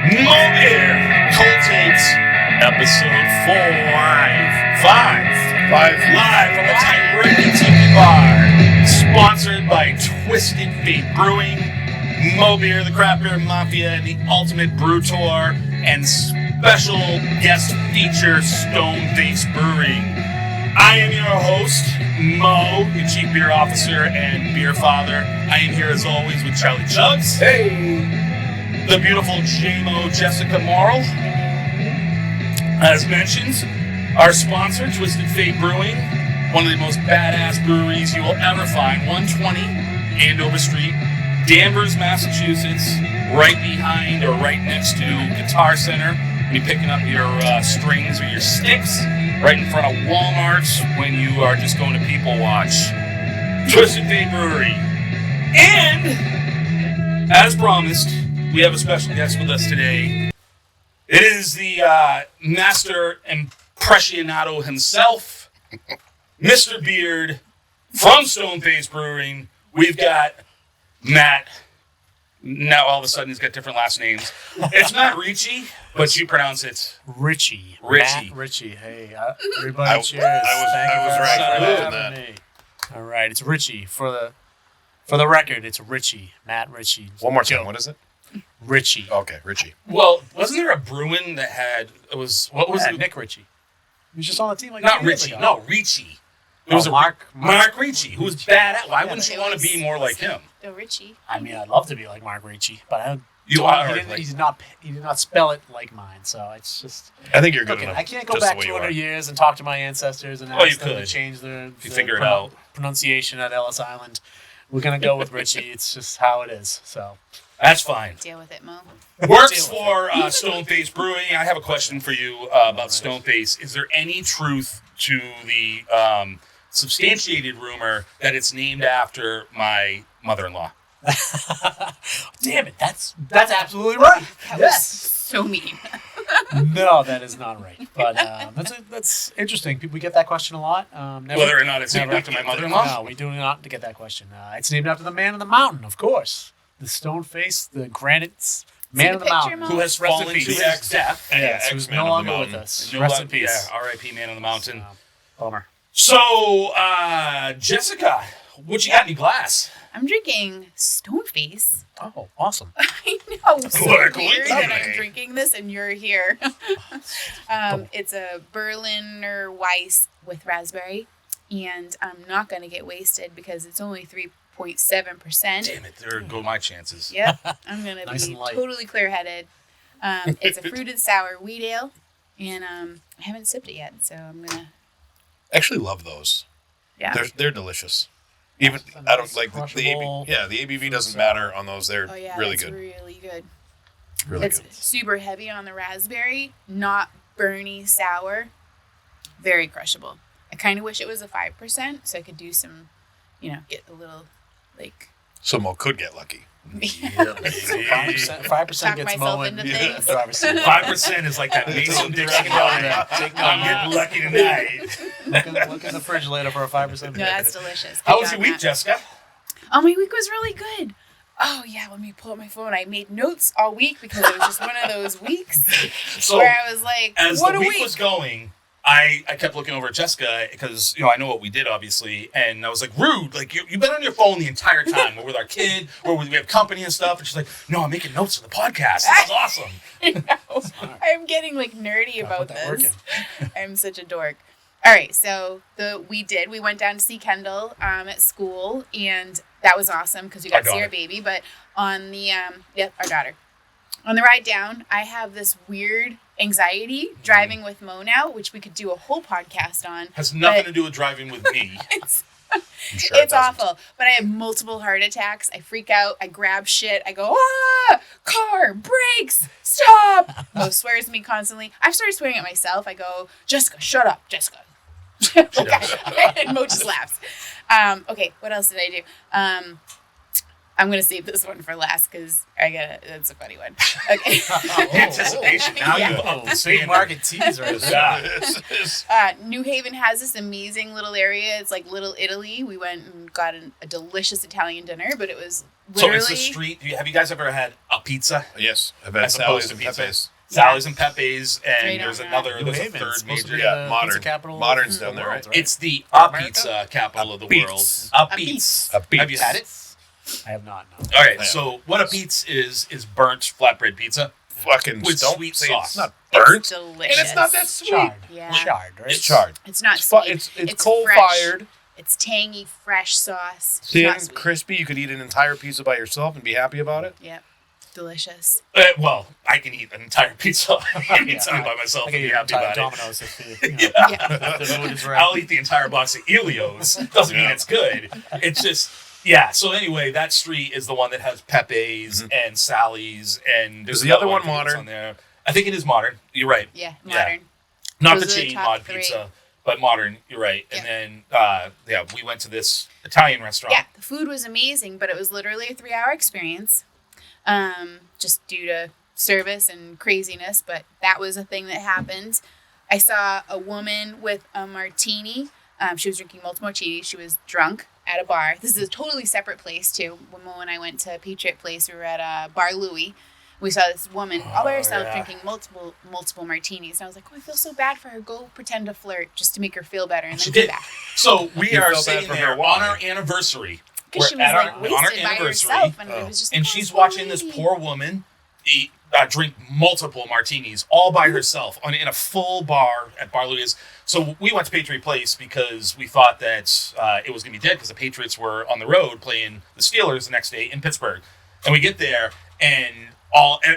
Mobeer and Cold Takes, episode 5 live from the Tyree Tiki Bar, sponsored by Twisted Fate Brewing, Mobeer, the Craft Beer Mafia, and the Ultimate Brew Tour, and special guest feature Stoneface Brewing. I am your host, Mo, your Chief Beer Officer and Beer Father. I am here as always with Charlie Chugs. Hey! The beautiful J-Mo Jessica Morrill. As mentioned, our sponsor, Twisted Fate Brewing, one of the most badass breweries you will ever find, 120 Andover Street, Danvers, Massachusetts, right behind or right next to Guitar Center. You're picking up your strings or your sticks, right in front of Walmart when you are just going to people watch. Twisted Fate Brewery. And, as promised, we have a special guest with us today. It is the master impressionado himself, Mr. Beard, from Stoneface Brewing. We've got Matt. Now all of a sudden he's got different last names. It's Matt Ricci, but you pronounce it Ricci. Ricci. Matt Ricci. Hey, everybody, cheers. I was right for that. Me. All right, it's Ricci. For the record, it's Ricci. Matt Ricci. One more time. What is it? Ricci. Okay, Richie. Well, wasn't there a Bruin that had what was it? Nick Ricci. He was just on the team like Not 2 years Ricci. ago. No, Ricci. It was Mark Ricci, who was badass. Why wouldn't you want to be more like him? No, Richie. I mean, I'd love to be like Mark Ricci, but I don't. You are. He did not spell it like mine, so it's just. I think you're good Look, enough. I can't go just back the way you 200 are. years and talk to my ancestors and Well, you ask them to could. change their If you figure it out. pronunciation at Ellis Island. We're gonna go with Ricci. It's just how it is. So That's fine. Deal with it, Mo. Works for Stoneface Brewing. I have a question for you about Stoneface. Is there any truth to the substantiated rumor that it's named after my mother-in-law? damn it, that's absolutely right. That was Yes. so mean. No, that is not right. But that's interesting. We get that question a lot. Whether or not it's named after my mother-in-law? No, we do not get that question. It's named after the man of the mountain, of course. The stone face, the granite man of the picture, mountain. Mo? Who has Rest in fallen to peace. his death. Yes, who's X-Man no of the longer mountain. with us. No Rest luck- in peace. Yeah, R.I.P. Man on the Mountain. Bummer. So, Jessica, what you got in your glass? I'm drinking Stoneface. Oh, awesome. I know. So What a weird that I'm coincidence. drinking this and you're here. It's a Berliner Weiss with raspberry, and I'm not going to get wasted because it's only 3.7%. Damn it, there go my chances. Yep, I'm going to Nice be and light. totally clear-headed. It's a fruited sour wheat ale, and I haven't sipped it yet, so I'm going to, I actually love those. yeah. They're delicious. Even It's a I don't nice like the crushable ABV. Yeah, the ABV fruit doesn't sour. matter on those. They're Oh, yeah, really it's good. really good. Really It's good. super heavy on the raspberry, not burny sour, very crushable. I kind of wish it was a 5%, so I could do some, get a little, like, So Mo could get lucky. 5% talk gets myself Mo into in things. driver's seat. 5% is like that Mason Dixon line. I'm getting lucky tonight. Look in the fridge later for a 5%. No, that's delicious. How Good was job, your week, Matt. Jessica? Oh, my week was really good. Oh, yeah, let me pull up my phone. I made notes all week because it was just one of those weeks So, where I was like, as what the a week week. was going, I kept looking over at Jessica because, I know what we did, obviously. And I was like, rude. Like, you've been on your phone the entire time. We're with our kid, or we have company and stuff. And she's like, no, I'm making notes for the podcast. This is awesome. I know. I'm getting, like, nerdy Gotta about put that work this. I'm such a dork. All right, so we went down to see Kendall at school, and that was awesome because we got to see Our our daughter. baby. But on the our daughter, on the ride down, I have this weird anxiety driving with Mo now, which we could do a whole podcast on. Has nothing But- to do with driving with me. It's I'm sure it it's doesn't. awful, but I have multiple heart attacks. I freak out. I grab shit. I go, car, brakes, stop. Mo swears at me constantly. I've started swearing at myself. I go, Jessica, shut up, Jessica. Okay. And Mo just laughs. Okay, what else did I do? I'm going to save this one for last because it's a funny one. Okay. Anticipation. Now Yeah. you've upped the Big standard. market tease right there. New Haven has this amazing little area. It's like Little Italy. We went and got a delicious Italian dinner, but it was So literally... it's the street. Have you guys ever had a pizza. Yes, I've had As opposed Sally's to and pizza. Pepe's. Sally's and Pepe's, and Straight there's on another. New There's a Haven, third it's supposed to major. be Yeah, the modern. pizza capital Modern's of the down there, world, right? It's the America? pizza capital of the Beats. world. A Beats. A Beats. Have you had it? I have not. No. All right. Yeah. So what a Beats is burnt flatbread pizza Fucking with don't sweet say sauce. It's not burnt. It's delicious. And it's not that sweet. Charred. Yeah. Charred, right? It's charred. It's not It's sweet. it's coal fresh. fired, It's tangy, fresh sauce. It's thin, not sweet. crispy. You could eat an entire pizza by yourself and be happy about it. Yep. Delicious. Well, I can eat an entire pizza anytime by myself I and can be eat happy about it. Domino's if you know, Yeah. the food is right. I'll eat the entire box of Elio's. Doesn't mean it's good. It's just, yeah. So anyway, that street is the one that has Pepe's and Sally's, and there's Is the other another one I think that's modern? on there. I think it is modern. You're right. Yeah. Modern. Not Those the are the chain top mod three. pizza, but modern. You're right. And then, we went to this Italian restaurant. Yeah. The food was amazing, but it was literally a 3-hour experience, just due to service and craziness. But that was a thing that happened. I saw a woman with a martini. She was drinking multiple martinis. She was drunk at a bar. This is a totally separate place too. When I went to Patriot Place, we were at Bar Louie. We saw this woman all by herself drinking multiple martinis. And I was like, oh, I feel so bad for her. Go pretend to flirt just to make her feel better, and She then did. come back. So we You are felt bad sitting for there her. Why? on our anniversary. Because she We're was at like on our wasted by anniversary, herself, and it was just. and like, she's oh, watching this sweetie. poor woman drink multiple martinis all by herself in a full bar at Bar Louie's. So we went to Patriot Place because we thought that it was going to be dead because the Patriots were on the road playing the Steelers the next day in Pittsburgh. And we get there, and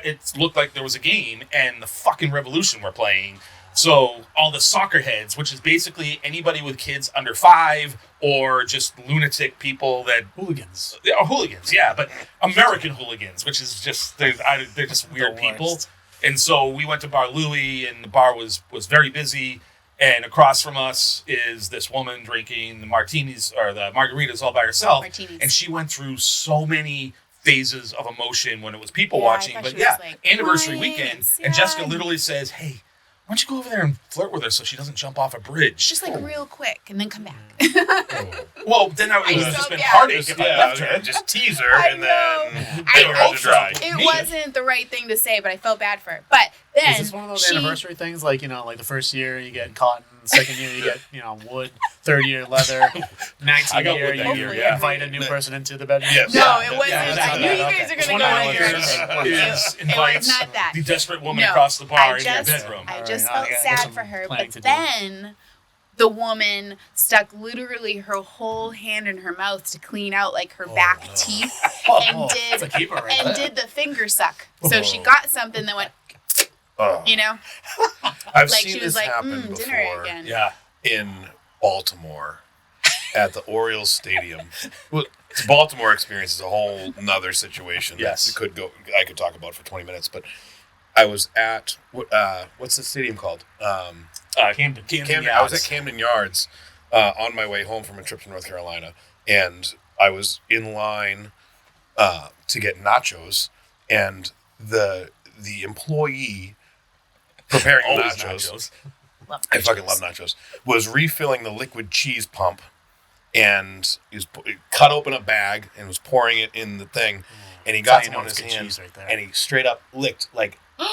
it looked like there was a game, and the fucking Revolution were playing. So all the soccer heads, which is basically anybody with kids under 5 or just lunatic people that Hooligans. they are hooligans, yeah, but American hooligans, which is just they're just weird The people. worst. And so we went to Bar Louie, and the bar was very busy. And across from us is this woman drinking the martinis or the margaritas all by herself. Martinis. And she went through so many phases of emotion when it was people Yeah, I watching. thought But she was yeah, like, anniversary "Nice, weekend. yeah." And Jessica literally says, hey, why don't you go over there and flirt with her so she doesn't jump off a bridge? Just like real quick, and then come back. Well, then it would have just just been felt bad. heartache if I left her. just tease her I and know. then I they were out to dry. It Me. wasn't the right thing to say, but I felt bad for her. But then Is this one of those she, anniversary things? Like, like the first year you get cotton, second year you get, wood, third year leather, 19th I got year wood that you year, yeah. invite a new person into the bedroom. Yes. No, Yeah. it wasn't. Yeah, I knew you okay. guys are It's gonna one go of in those yours. Is It invites was not that. the desperate woman No, across the bar I in your just, bedroom. I All just right, felt I got sad some for her. planning But to do. then the woman stuck literally her whole hand in her mouth to clean out like her back teeth and It's a did keeper right there. did the finger suck. So she got something that went, Oh. I've like seen she was this like, happen dinner before again. Yeah. in Baltimore at the Orioles Stadium. Well, the Baltimore experience is a whole nother situation. Yes. That I could talk about for 20 minutes, but I was at what's the stadium called? Camden. Camden. I was at Camden Yards on my way home from a trip to North Carolina, and I was in line to get nachos, and the employee preparing the Always nachos. Love I fucking love nachos. Was refilling the liquid cheese pump, and he cut open a bag and was pouring it in the thing, and he got That's how you some know on it's his good hand, cheese right there. and he straight up licked like 8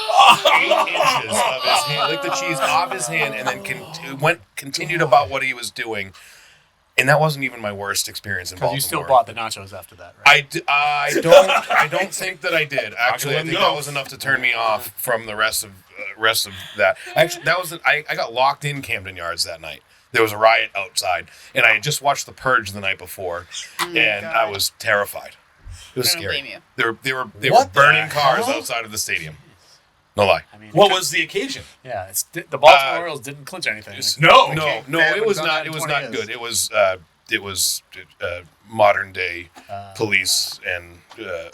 inches of his hand, licked the cheese off his hand, and then continued about what he was doing. And that wasn't even my worst experience in Because Baltimore. you still bought the nachos after that, right? I don't think that I did. Actually, I think No. that was enough to turn me off from the rest of that. Actually, that was I got locked in Camden Yards that night. There was a riot outside, and I had just watched The Purge the night before, and I God. was terrified. It was I don't scary. blame you. They were What the burning cars hell? outside of the stadium. No lie. I mean, What was the occasion? Yeah, the Baltimore Orioles didn't clinch anything. No. No, Okay. no, They it haven't was done not. that It in was 20 not years. good. It was modern day police and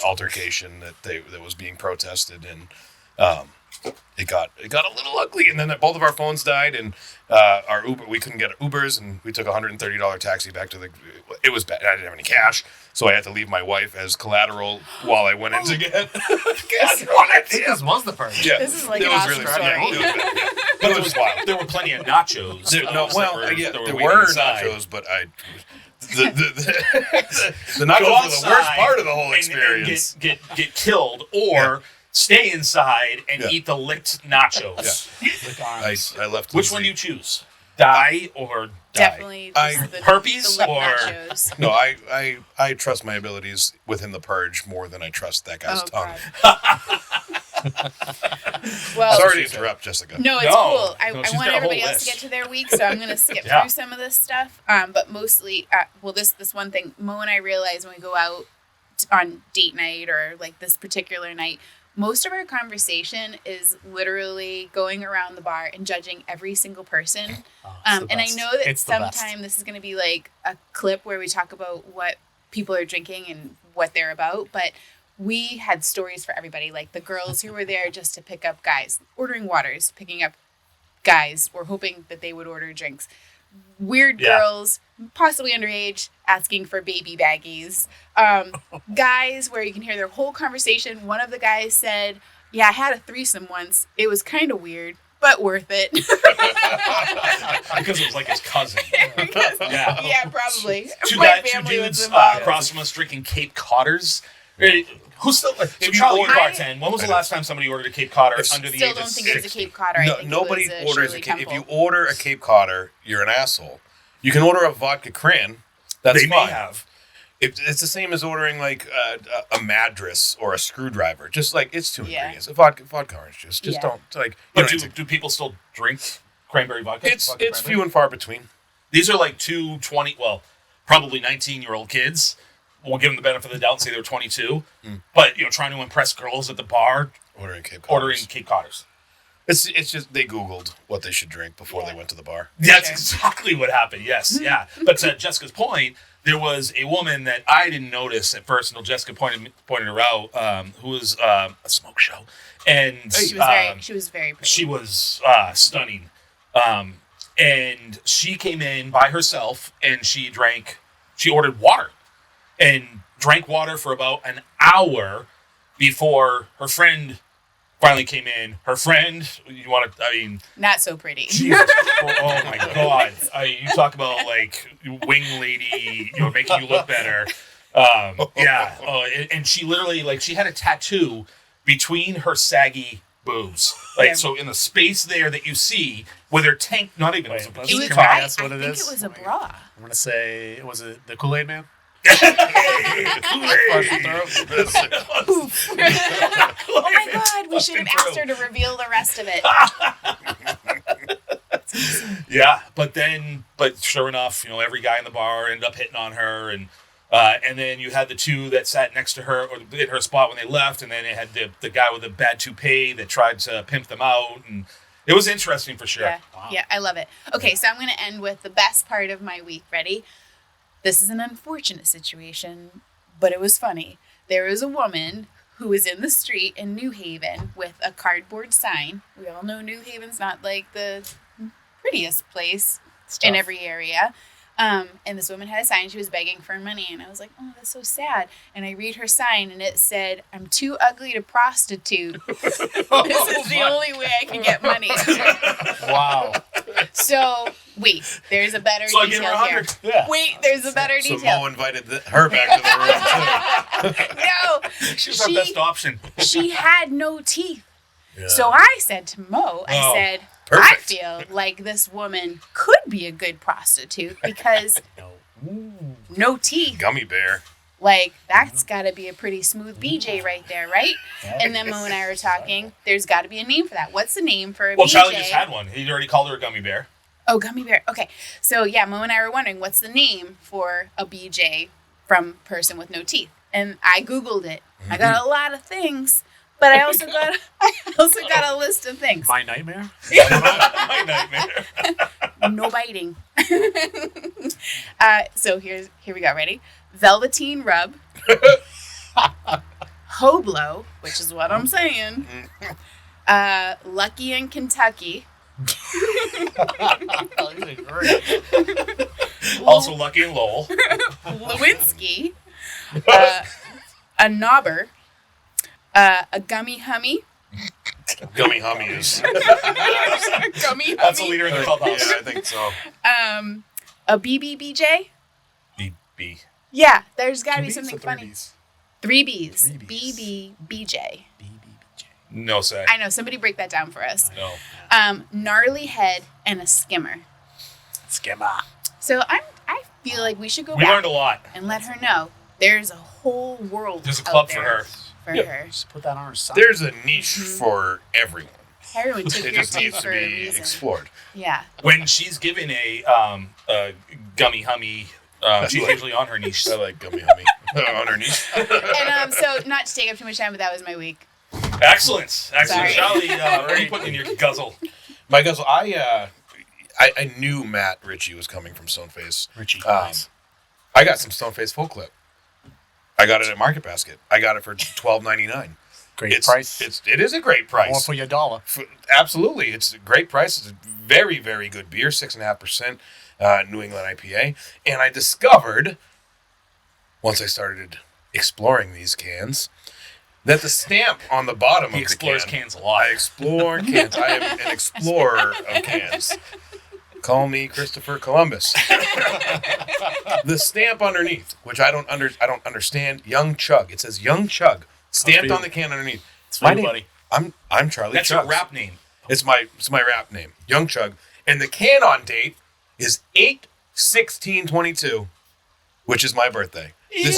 altercation that was being protested, and it got a little ugly. And then both of our phones died, and our Uber, we couldn't get Ubers, and we took a $130 taxi back to the. It was bad. I didn't have any cash, so I had to leave my wife as collateral while I went in to get cash on it. This was the purge. Yeah, This is like it an was awesome really story. bad. It was bad. Yeah. But But it was wild. There were plenty of nachos. There that were were waiting nachos, inside. but the nachos Go were the worst outside part of the whole and experience. get killed, or stay inside and eat the licked nachos. Lick arms. I left. Which one do you choose? Die or die? Definitely herpes the lick or nachos. No, I trust my abilities within the purge more than I trust that guy's tongue. Well, Sorry to interrupt, Jessica. No, it's No. cool. I She's want got a everybody whole else to list. get to their week, so I'm going to skip Yeah. through some of this stuff. But mostly, this one thing, Mo and I realize when we go out on date night or like this particular night, most of our conversation is literally going around the bar and judging every single person. Oh, it's the And I best. know that It's the best. sometime this is going to be like a clip where we talk about what people are drinking and what they're about, but we had stories for everybody. Like the girls who were there just to pick up guys, ordering waters, picking up guys, or hoping that they would order drinks. Weird girls, possibly underage, asking for baby baggies. Guys where you can hear their whole conversation. One of the guys said, "Yeah, I had a threesome once. It was kind of weird, but worth it." Because it was like his cousin. Yeah, probably. Two My dudes was involved. across from us drinking Cape Codders. Who's still? So you Charlie order- bartend. When was the last time somebody ordered a Cape Codder under the Still age don't of think it was a 60? Cape Codder. I No, think nobody it was a orders Shirley a Cape. If Temple. you order a Cape Codder, you're an asshole. You can order a vodka cran. That's They fine. may have. It's the same as ordering like a Madras or a screwdriver. Just like it's two Yeah. ingredients. A vodka orange juice. Just Yeah. don't like. You But don't do, need to- do people still drink cranberry vodka? it's Vodka it's cranberry? few and far between. These are like two 20, well, probably 19-year-old kids. We'll give them the benefit of the doubt and say they're 22. But, trying to impress girls at the bar, Ordering Cape Codders. ordering Cape Codders. It's just they Googled what they should drink before they went to the bar. That's Sure. exactly what happened. Yes, yeah. But to Jessica's point, there was a woman that I didn't notice at first until Jessica pointed her out, who was a smoke show, and She was very pretty. she was stunning. And she came in by herself, and she ordered water, and drank water for about an hour before her friend finally came in. Her friend, Not so pretty. Jesus, oh my God! You talk about like wing lady, making you look better. Yeah. And she literally she had a tattoo between her saggy boobs, so in the space there that you see with her tank. Not even. Wait, It was a let's It was, bikini Can I top. guess what I it think is? it was a bra. I'm gonna say, was it the Kool-Aid Man? Kool-Aid. Oh my God, we should have asked her to reveal the rest of it. Yeah, but sure enough, every guy in the bar ended up hitting on her, and then you had the two that sat next to her or in her spot when they left, and then they had the guy with the bad toupee that tried to pimp them out, and it was interesting for sure. Yeah, Wow. yeah, I love it. Okay, so I'm going to end with the best part of my week. Ready? This is an unfortunate situation, but it was funny. There was a woman who was in the street in New Haven with a cardboard sign. We all know New Haven's not like the prettiest place in every area. And this woman had a sign. She was begging for money. And I was like, oh, that's so sad. And I read her sign and it said, "I'm too ugly to prostitute. This is the only way I can get money." Wow. So, wait, there's a better So I gave her detail here. 100. Yeah. Wait, there's a better So detail. Mo invited her back to the room too. No, She was our best option. she had no teeth. Yeah. So I said to Mo, I Oh, said, perfect. I feel like this woman could be a good prostitute because No. no teeth. Gummy bear. Like, that's got to be a pretty smooth BJ right there, right? And then Mo and I were talking, there's got to be a name for that. What's the name for a Well, BJ? Charlie just had one. He already called her a gummy bear. Oh, gummy bear. Okay. So, yeah, Mo and I were wondering, what's the name for a BJ from person with no teeth? And I Googled it. I got a lot of things, but I also got a list of things. My nightmare? My nightmare. No biting. So here we go. Ready? Velveteen Rub. Hoblo, which is what I'm saying. Lucky in Kentucky. Oh, these are great. Also Lucky and Lowell. Lewinsky. A knobber. A gummy hummy. Gummy Hummys. Gummy That's the hummy. leader in the Yeah, clubhouse. I think so. A BBBJ. B. Yeah, there's got to be Two Bs something or funny. 3 Bs? 3 Bs. Three Bs. B, B, BJ. BBBJ. No say. I know. Somebody break that down for us. No. Gnarly head and a skimmer. Skimmer. So I feel like we should go We back learned a lot. and let her know there's a whole world. There's a out club for there her. For Yeah. her. Just put that on her side. There's a niche for everyone. Heroin took It your just teeth needs to for a be reason. explored. Yeah. When she's given a gummy hummy, she's usually on her niche. I like Gummy Hummy on her niche. And so not to take up too much time, but that was my week. Excellent. Sorry. Charlie, what are you putting in your guzzle? My guzzle, I knew Matt Ricci was coming from Stoneface. Richie. I got some Stoneface full clip. I got it at Market Basket. I got it for $12.99. Great price. It is a great price. More for your dollar. Absolutely, it's a great price. It's a very, very good beer, 6.5% New England IPA. And I discovered, once I started exploring these cans, that the stamp on the bottom He of explores the can. cans a lot. I explore cans. I am an explorer of cans. Call me Christopher Columbus. The stamp underneath, which I don't understand. Young Chug. It says Young Chug stamped on the can underneath. It's for you, name- buddy. I'm Charlie. That's Chugs. your rap name. It's my rap name, Young Chug, and the can on date is 8/16/22, which is my birthday. This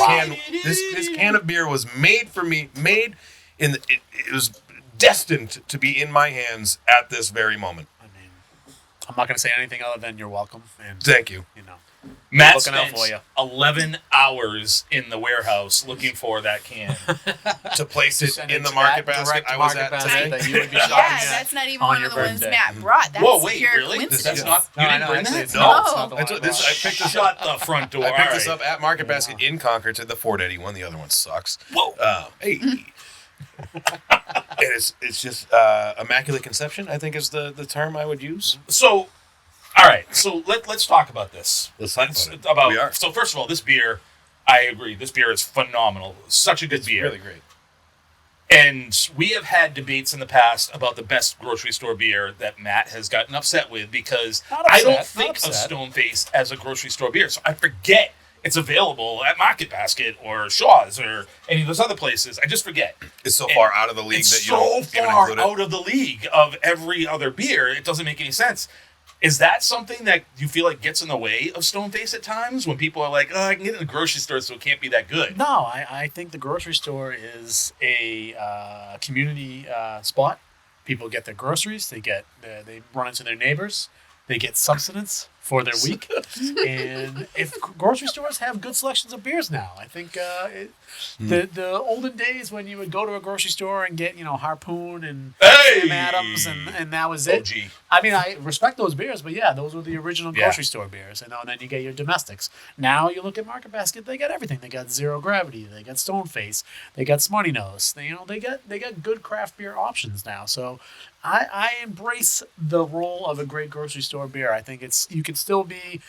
can of beer was made for me. It was destined to be in my hands at this very moment. I mean, I'm not going to say anything other than you're welcome. And, Thank you. you know, Matt looking out spent for you. 11 hours in the warehouse looking for that can. To place it Send in the to market that basket direct I was market at basket today. that you would be Yeah, shopping at that's not even on one your of the ones birthday. Matt brought. That's Whoa, wait, pure really? coincidence. That's not. You didn't bring that? It's No. not the one I I picked brought. this Shut the front door. I picked All this right. up at Market Basket in Concord to the Ford Eddie one. The other one sucks. Whoa. Hey. And it's just immaculate conception, I think is the term I would use. So, all right. So let's talk about this. Let's talk about it. We are. So first of all, this beer, I agree. This beer is phenomenal. Such a good beer. Really great. And we have had debates in the past about the best grocery store beer that Matt has gotten upset with because Not I upset, don't not think of upset. Stoneface as a grocery store beer. So I forget it's available at Market Basket or Shaw's or any of those other places. I just forget. It's so And far out of the league It's that you so don't even far include it. out of the league of every other beer. It doesn't make any sense. Is that something that you feel like gets in the way of Stoneface at times when people are like, oh, I can get it in the grocery store, so it can't be that good? No, I think the grocery store is a community spot. People get their groceries. They run into their neighbors. They get subsistence for their week. And if grocery stores have good selections of beers now, I think the olden days when you would go to a grocery store and get Harpoon and Sam Adams and that was it. OG. I mean, I respect those beers, but yeah, those were the original grocery store beers. And then you get your domestics. Now you look at Market Basket, they got everything. They got Zero Gravity, they got Stoneface, they got Smutty Nose. They got good craft beer options now. So I embrace the role of a great grocery store beer. I think you can still be,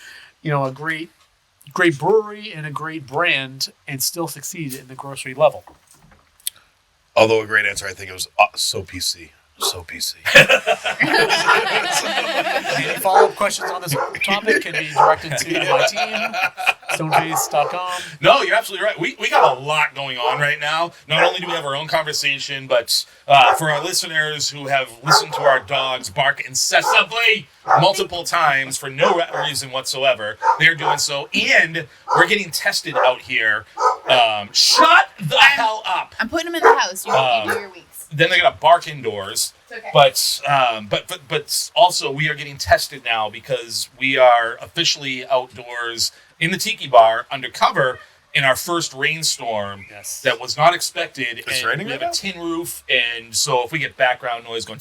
a great brewery and a great brand and still succeed in the grocery level. Although a great answer, I think it was so PC. So PC. Any follow-up questions on this topic can be directed to my team, stoneface.com. No, you're absolutely right. We got a lot going on right now. Not only do we have our own conversation, but for our listeners who have listened to our dogs bark incessantly multiple times for no reason whatsoever, they're doing so. And we're getting tested out here. Shut the hell up. I'm putting them in the house. You do your weeks. Then they're gonna bark indoors. It's okay. But also we are getting tested now because we are officially outdoors in the tiki bar undercover in our first rainstorm. Yes. That was not expected. It's and raining we have right a tin roof, and so if we get background noise going,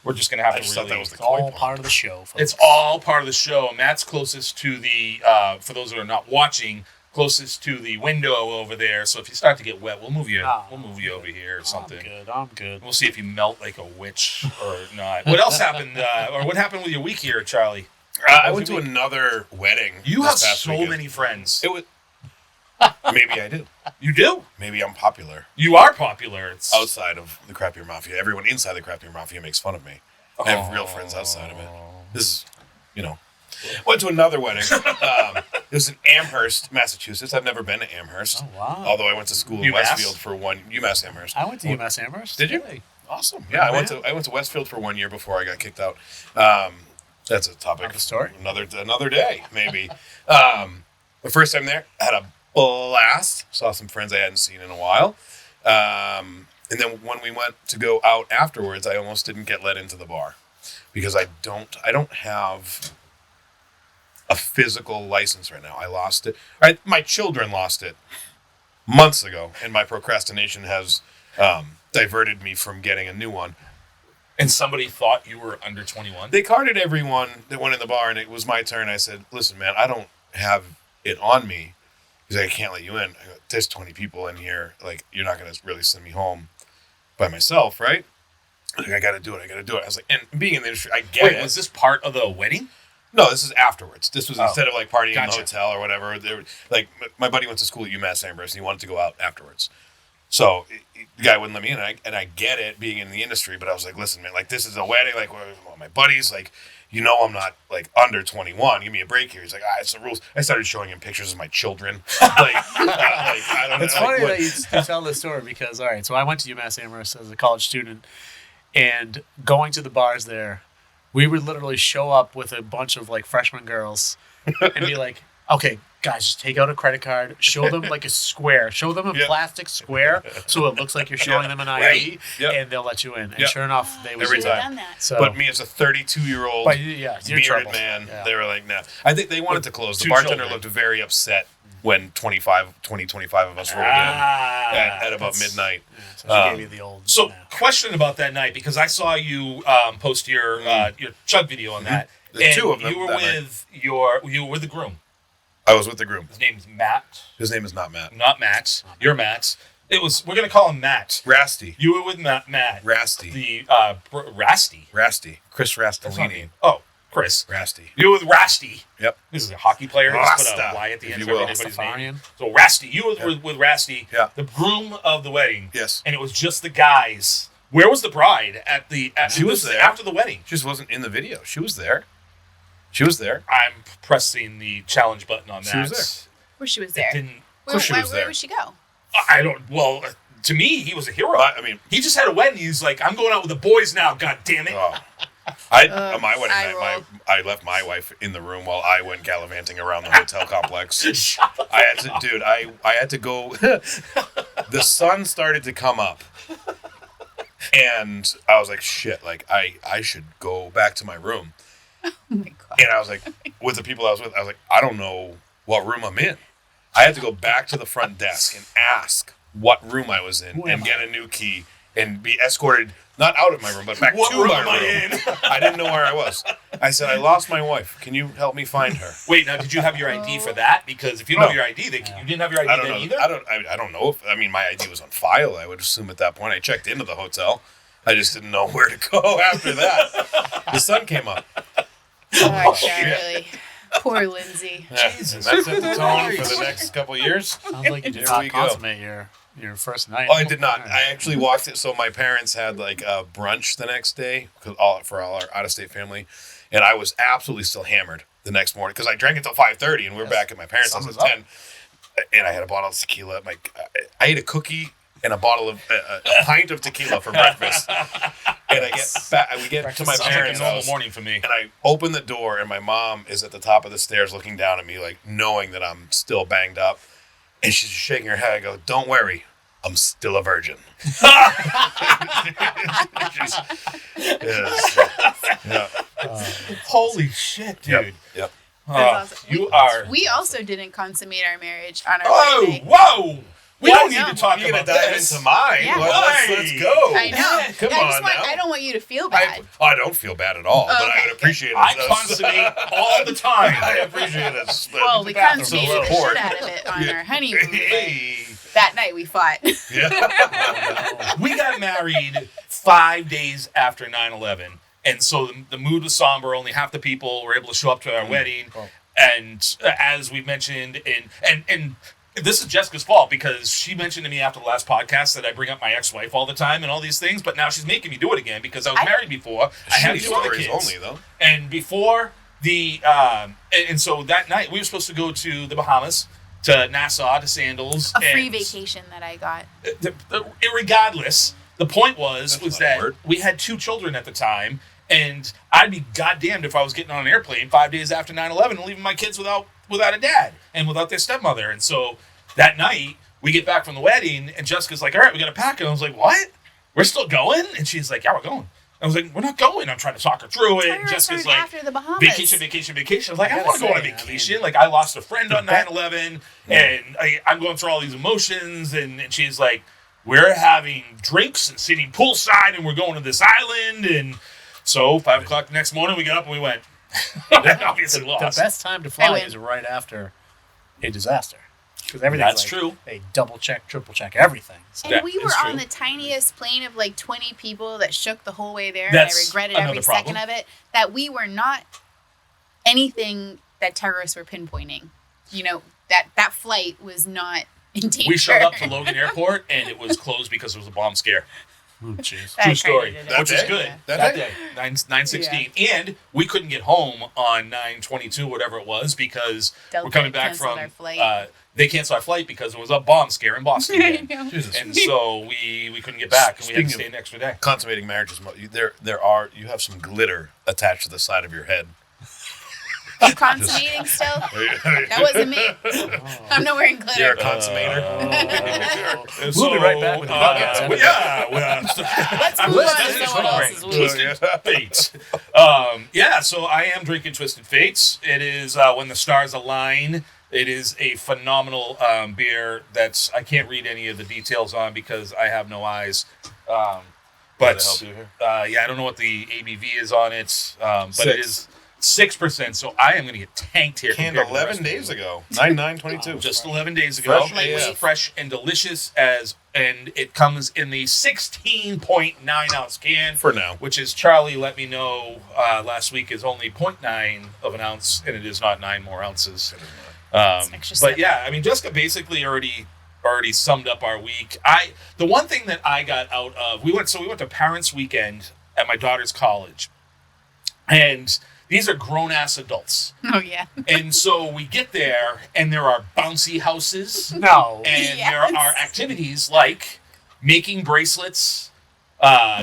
we're just gonna have I to just really. thought that was the It's all koi pond. part of the show, folks. It's all part of the show. Matt's closest to the. For those that are not watching. Closest to the window over there, so if you start to get wet, we'll move you. We'll move you over here or something. I'm good. We'll see if you melt like a witch or not. What else happened? Or what happened with your week here, Charlie? I went to another wedding. You this have past so weekend. many friends. It was. Maybe I do. You do. Maybe I'm popular You are popular. It's outside of the Craft Beer Mafia. Everyone inside the Craft Beer Mafia makes fun of me. I have real friends outside of it. This is, Went to another wedding. It was in Amherst, Massachusetts. I've never been to Amherst. Oh, wow. Although I went to school in UMass? Westfield for UMass Amherst. I went to UMass Amherst. Did you? Really? Awesome. Yeah, I went to Westfield for 1 year before I got kicked out. That's a topic. Another story? Another day, maybe. The first time there, I had a blast. Saw some friends I hadn't seen in a while. And then when we went to go out afterwards, I almost didn't get let into the bar because I don't have a physical license right now. I lost it. My children lost it months ago, and my procrastination has diverted me from getting a new one. And somebody thought you were under 21? They carded everyone that went in the bar, and it was my turn. I said, listen, man, I don't have it on me because I can't let you in. I go, there's 20 people in here. Like, you're not going to really send me home by myself, right? Like, I got to do it. I was like, and being in the industry, I get it. Was this part of the wedding? No, this is afterwards. This was instead of like partying in the Gotcha. hotel or whatever. They were, like, my buddy went to school at UMass Amherst, and he wanted to go out afterwards. So the guy wouldn't let me in, and I get it being in the industry, but I was like, listen, man, like, this is a wedding, like, all my buddies, like, I'm not, like, under 21. Give me a break here. He's like, it's the rules. I started showing him pictures of my children. I don't know. It's funny that you tell this story because, all right, so I went to UMass Amherst as a college student, and going to the bars there, we would literally show up with a bunch of, like, freshman girls and be like, okay, guys, just take out a credit card, show them like a square, show them a plastic square so it looks like you're showing them an ID, Right. Yep. and they'll let you in. And Yep. sure enough, they would Every do Should have time. done that. So, But me as a 32-year-old but yeah, you're bearded trouble. man, Yeah. they were like, no. I think they wanted to close. The Two bartender children. looked very upset when 25 of us rolled in at about midnight. So she gave you the old. So, question about that night, because I saw you post your chug video on that. There's And two of them You were that night. with you were with the groom. I was with the groom. His name's Matt, His name is not Matt. not Matt. You're Matt. We're gonna call him Matt. Rasty. You were with Matt. Rasty. The Rasty. Rasty. Chris That's not Rastolini. me. Oh, Chris. Rasty. You were with Rasty. Yep. This is a hockey player. Just put a Rasta, Y at the if end you of will. everybody's name. Rastafarian. So Rasty, you were with Rasty, Yeah. the groom of the wedding. Yes. And it was just the guys. Where was the bride She was there. after the wedding? She just wasn't in the video. She was there. She was there. I'm pressing the challenge button on that. She was there. Where she was It there. didn't. course she was Where there. would she go? I don't. Well, to me, he was a hero. I mean, He just had a wedding. He's like, I'm going out with the boys now. God damn it! oh. On my wedding I night, rolled. I left my wife in the room while I went gallivanting around the hotel complex. I had to, dude. I had to go. The sun started to come up, and I was like, "Shit!" Like I should go back to my room. Oh my god. And I was like, with the people I was with, I was like, I don't know what room I'm in. I had to go back to the front desk and ask what room I was in and get a new key and be escorted, not out of my room, but back What to room my am room. I in? I didn't know where I was. I said, I lost my wife. Can you help me find her? Wait, now did you have your ID for that? Because if you don't No. have your ID, you didn't have your ID I don't then know. either. I don't know if, I mean, my ID was on file. I would assume at that point I checked into the hotel. I just didn't know where to go after that. The sun came up. Oh, Charlie. Poor Lindsay. Jesus That set the tone for the next couple of years. Sounds like you did There not we go. consummate your first night. Oh, I did not. I actually walked it. So my parents had like a brunch the next day for all our out-of-state family, and I was absolutely still hammered the next morning because I drank until 5:30, and we were back at my parents' house Sums at up. 10. And I had a bottle of tequila. I ate a cookie and a bottle of a pint of tequila for breakfast. And I get back. We get to my Sounds like a parents' normal house. morning for me. And I open the door, and my mom is at the top of the stairs looking down at me, like knowing that I'm still banged up. And she's just shaking her head. I go, "Don't worry, I'm still a virgin." Yeah. Holy shit, dude! Yep. That's awesome. You are. We also didn't consummate our marriage on our Oh, wedding. whoa! We What? don't need No. to talk You're gonna about dive this. into mine. Yeah. Well, let's go. I know. Come I on now. I don't want you to feel bad. I don't feel bad at all, but I Okay. would appreciate it. I consummate all the time. I appreciate it. Well, we Bathroom consummated the support. shit out of it on our honeymoon. but Hey. that night we fought. Yeah. We got married 5 days after 9/11, and so the mood was somber. Only half the people were able to show up to our wedding, Cool. and as we mentioned, and this is Jessica's fault because she mentioned to me after the last podcast that I bring up my ex-wife all the time and all these things, but now she's making me do it again because I was married before. I had Shitty two other stories kids, only, though. and before And so that night we were supposed to go to the Bahamas, to Nassau, to Sandals. A free vacation that I got. Regardless, the point was That's that word. we had 2 children at the time, and I'd be goddamned if I was getting on an airplane 5 days after 9/11 and leaving my kids without a dad and without their stepmother. And so that night we get back from the wedding, and Jessica's like, "All right, we got to pack." And I was like, "What? We're still going?" And she's like, "Yeah, we're going." I was like, "We're not going." I'm trying to talk her through it. And Jessica's like, after the Bahamas. vacation. I was like, I I don't want to go on a gotta say, vacation. Like, I lost a friend on 9/11, and I'm going through all these emotions. And she's like, we're having drinks and sitting poolside, and we're going to this island. And so 5 o'clock the next morning, we got up and we went. Obviously The lost. best time to fly is right after a disaster. Because everything's That's true. They double check, triple check everything. So. And That we were is on true. the tiniest plane of like 20 people that shook the whole way there. That's and I regretted every another second problem. of it. That we were not anything that terrorists were pinpointing. You know, that flight was not in danger. We showed up to Logan Airport, and it was closed because it was a bomb scare. Oh, jeez. That True story, credited it. which is day? good. Yeah. That Day, 9/16, and we couldn't get home on 9/22, whatever it was, because Delta we're coming back canceled from. our flight. They canceled our flight because it was a bomb scare in Boston, I again. know. Jesus. And so we couldn't get back, and we had to Speaking stay of- an extra day. Consummating marriages, you have some glitter attached to the side of your head. Consummating still? That wasn't me. I'm not wearing glitter. You're a consummator. And We'll be right back with the podcast. Let's move on to someone else's week. Twisted Fates. So I am drinking Twisted Fates. It is When the Stars Align. It is a phenomenal beer that's I can't read any of the details on because I have no eyes. But help you here? I don't know what the ABV is on it. But it 6. is 6%. So I am going to get tanked here. Canned compared to the 11 rest of days the- ago. 9/9/22. Just 11 days ago. Fresh It's AF. fresh and delicious and it comes in the 16.9 ounce can. For now. Which is, Charlie let me know last week, is only 0.9 of an ounce, and it is not 9 more ounces. extra But step. yeah, I mean, Jessica basically already summed up our week. The one thing that I got out of, we went to Parents' Weekend at my daughter's college, and these are grown-ass adults. Oh, yeah. And so we get there, and there are bouncy houses, No. and Yes. there are activities like making bracelets,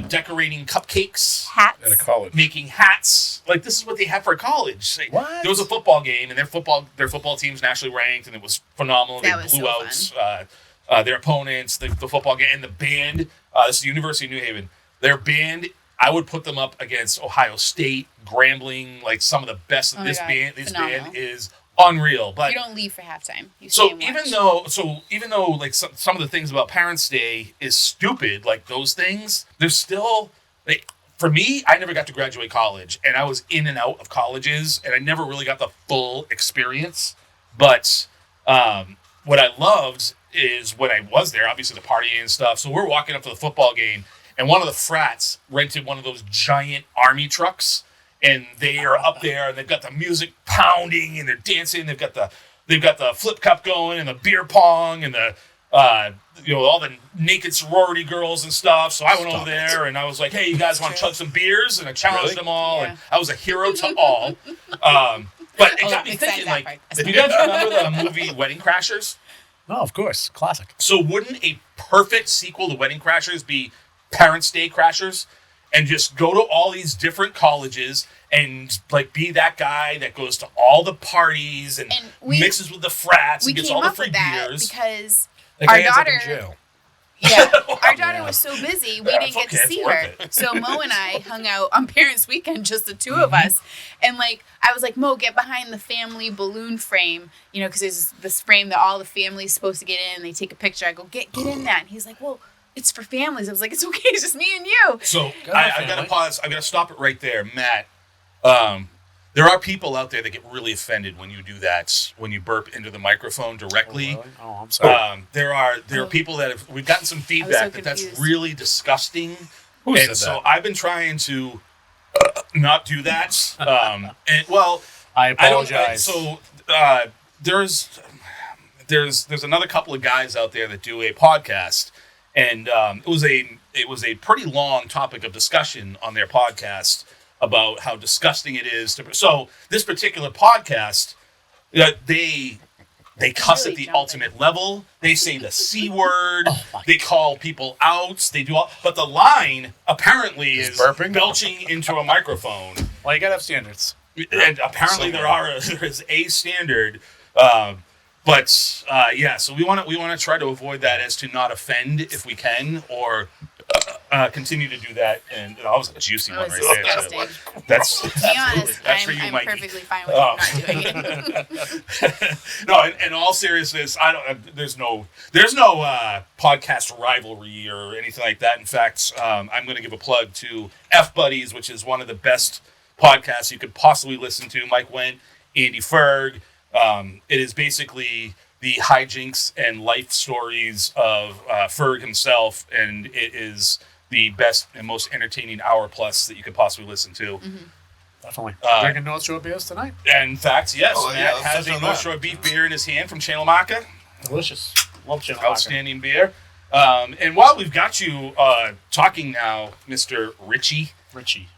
decorating cupcakes, Hats. At a college. making hats. Like, this is what they have for college. Like, What? there was a football game, and their football team's nationally ranked, and it was phenomenal. That They was blew so out their opponents, the football game, and the band. This is the University of New Haven. Their band, I would put them up against Ohio State, Grambling, like some of the best. Oh my This God, band phenomenal. is unreal. But You don't leave for halftime. You stay so and watch. even though like some of the things about Parents' Day is stupid, like those things, there's still like, for me, I never got to graduate college, and I was in and out of colleges, and I never really got the full experience. But what I loved is when I was there, obviously the partying and stuff. So we're walking up to the football game, and one of the frats rented one of those giant army trucks. And they are up there, and they've got the music pounding, and they're dancing. They've got the flip cup going, and the beer pong, and the all the naked sorority girls and stuff. So I went over there, and I was like, "Hey, you guys want to chug some beers?" And I challenged Really? them all, Yeah. and I was a hero to all. But it got me besides thinking, that like, part. do you guys remember the movie Wedding Crashers? Oh, of course. Classic. So wouldn't a perfect sequel to Wedding Crashers be Parents' Day Crashers? And just go to all these different colleges and like be that guy that goes to all the parties and mixes with the frats we and gets came all the up free with that beers. because That guy our ends up in daughter, jail. our daughter was so busy we Yeah, didn't it's get okay, to it's see worth her. it. So Mo and I hung out on Parents' Weekend, just the two of us, and like I was like, Mo, get behind the family balloon frame, because there's this frame that all the family's supposed to get in, and they take a picture. I go, get in that, and he's like, well, it's for families. I was like, it's okay, it's just me and you. So Go I've ahead, got to family. pause. I've got to stop it right there, Matt. There are people out there that get really offended when you do that, when you burp into the microphone directly. Really? Oh, I'm sorry. There are people that we've gotten some feedback that that's confused. really disgusting. Who And said so that? I've been trying to not do that. And well, I I don't. apologize. There's another couple of guys out there that do a podcast, and it was a pretty long topic of discussion on their podcast about how disgusting it is. So this particular podcast, they cuss Really at the jumping. ultimate level. They say the C word. Oh my They call people out. They do all, but the line apparently is burping? belching into a microphone. Well, you gotta have standards. And apparently there is a standard. But so we want to try to avoid that as to not offend if we can, or continue to do that. And that was a juicy That one was right there. disgusting. So that's To be honest, that's for you, I'm Mikey. perfectly fine with Oh. not doing it. No, in all seriousness, I don't. There's no podcast rivalry or anything like that. In fact, I'm going to give a plug to F Buddies, which is one of the best podcasts you could possibly listen to. Mike Wendt, Andy Ferg. It is basically the hijinks and life stories of Ferg himself, and it is the best and most entertaining hour plus that you could possibly listen to. Definitely. Drinking North Shore beers tonight. And in fact, yes, Oh, yeah, Matt let's has touch a on North that. Shore beef beer in his hand from Channelmaka. Delicious. Love Channel. Outstanding beer. And while we've got you talking now, Mr. Ricci, Richie.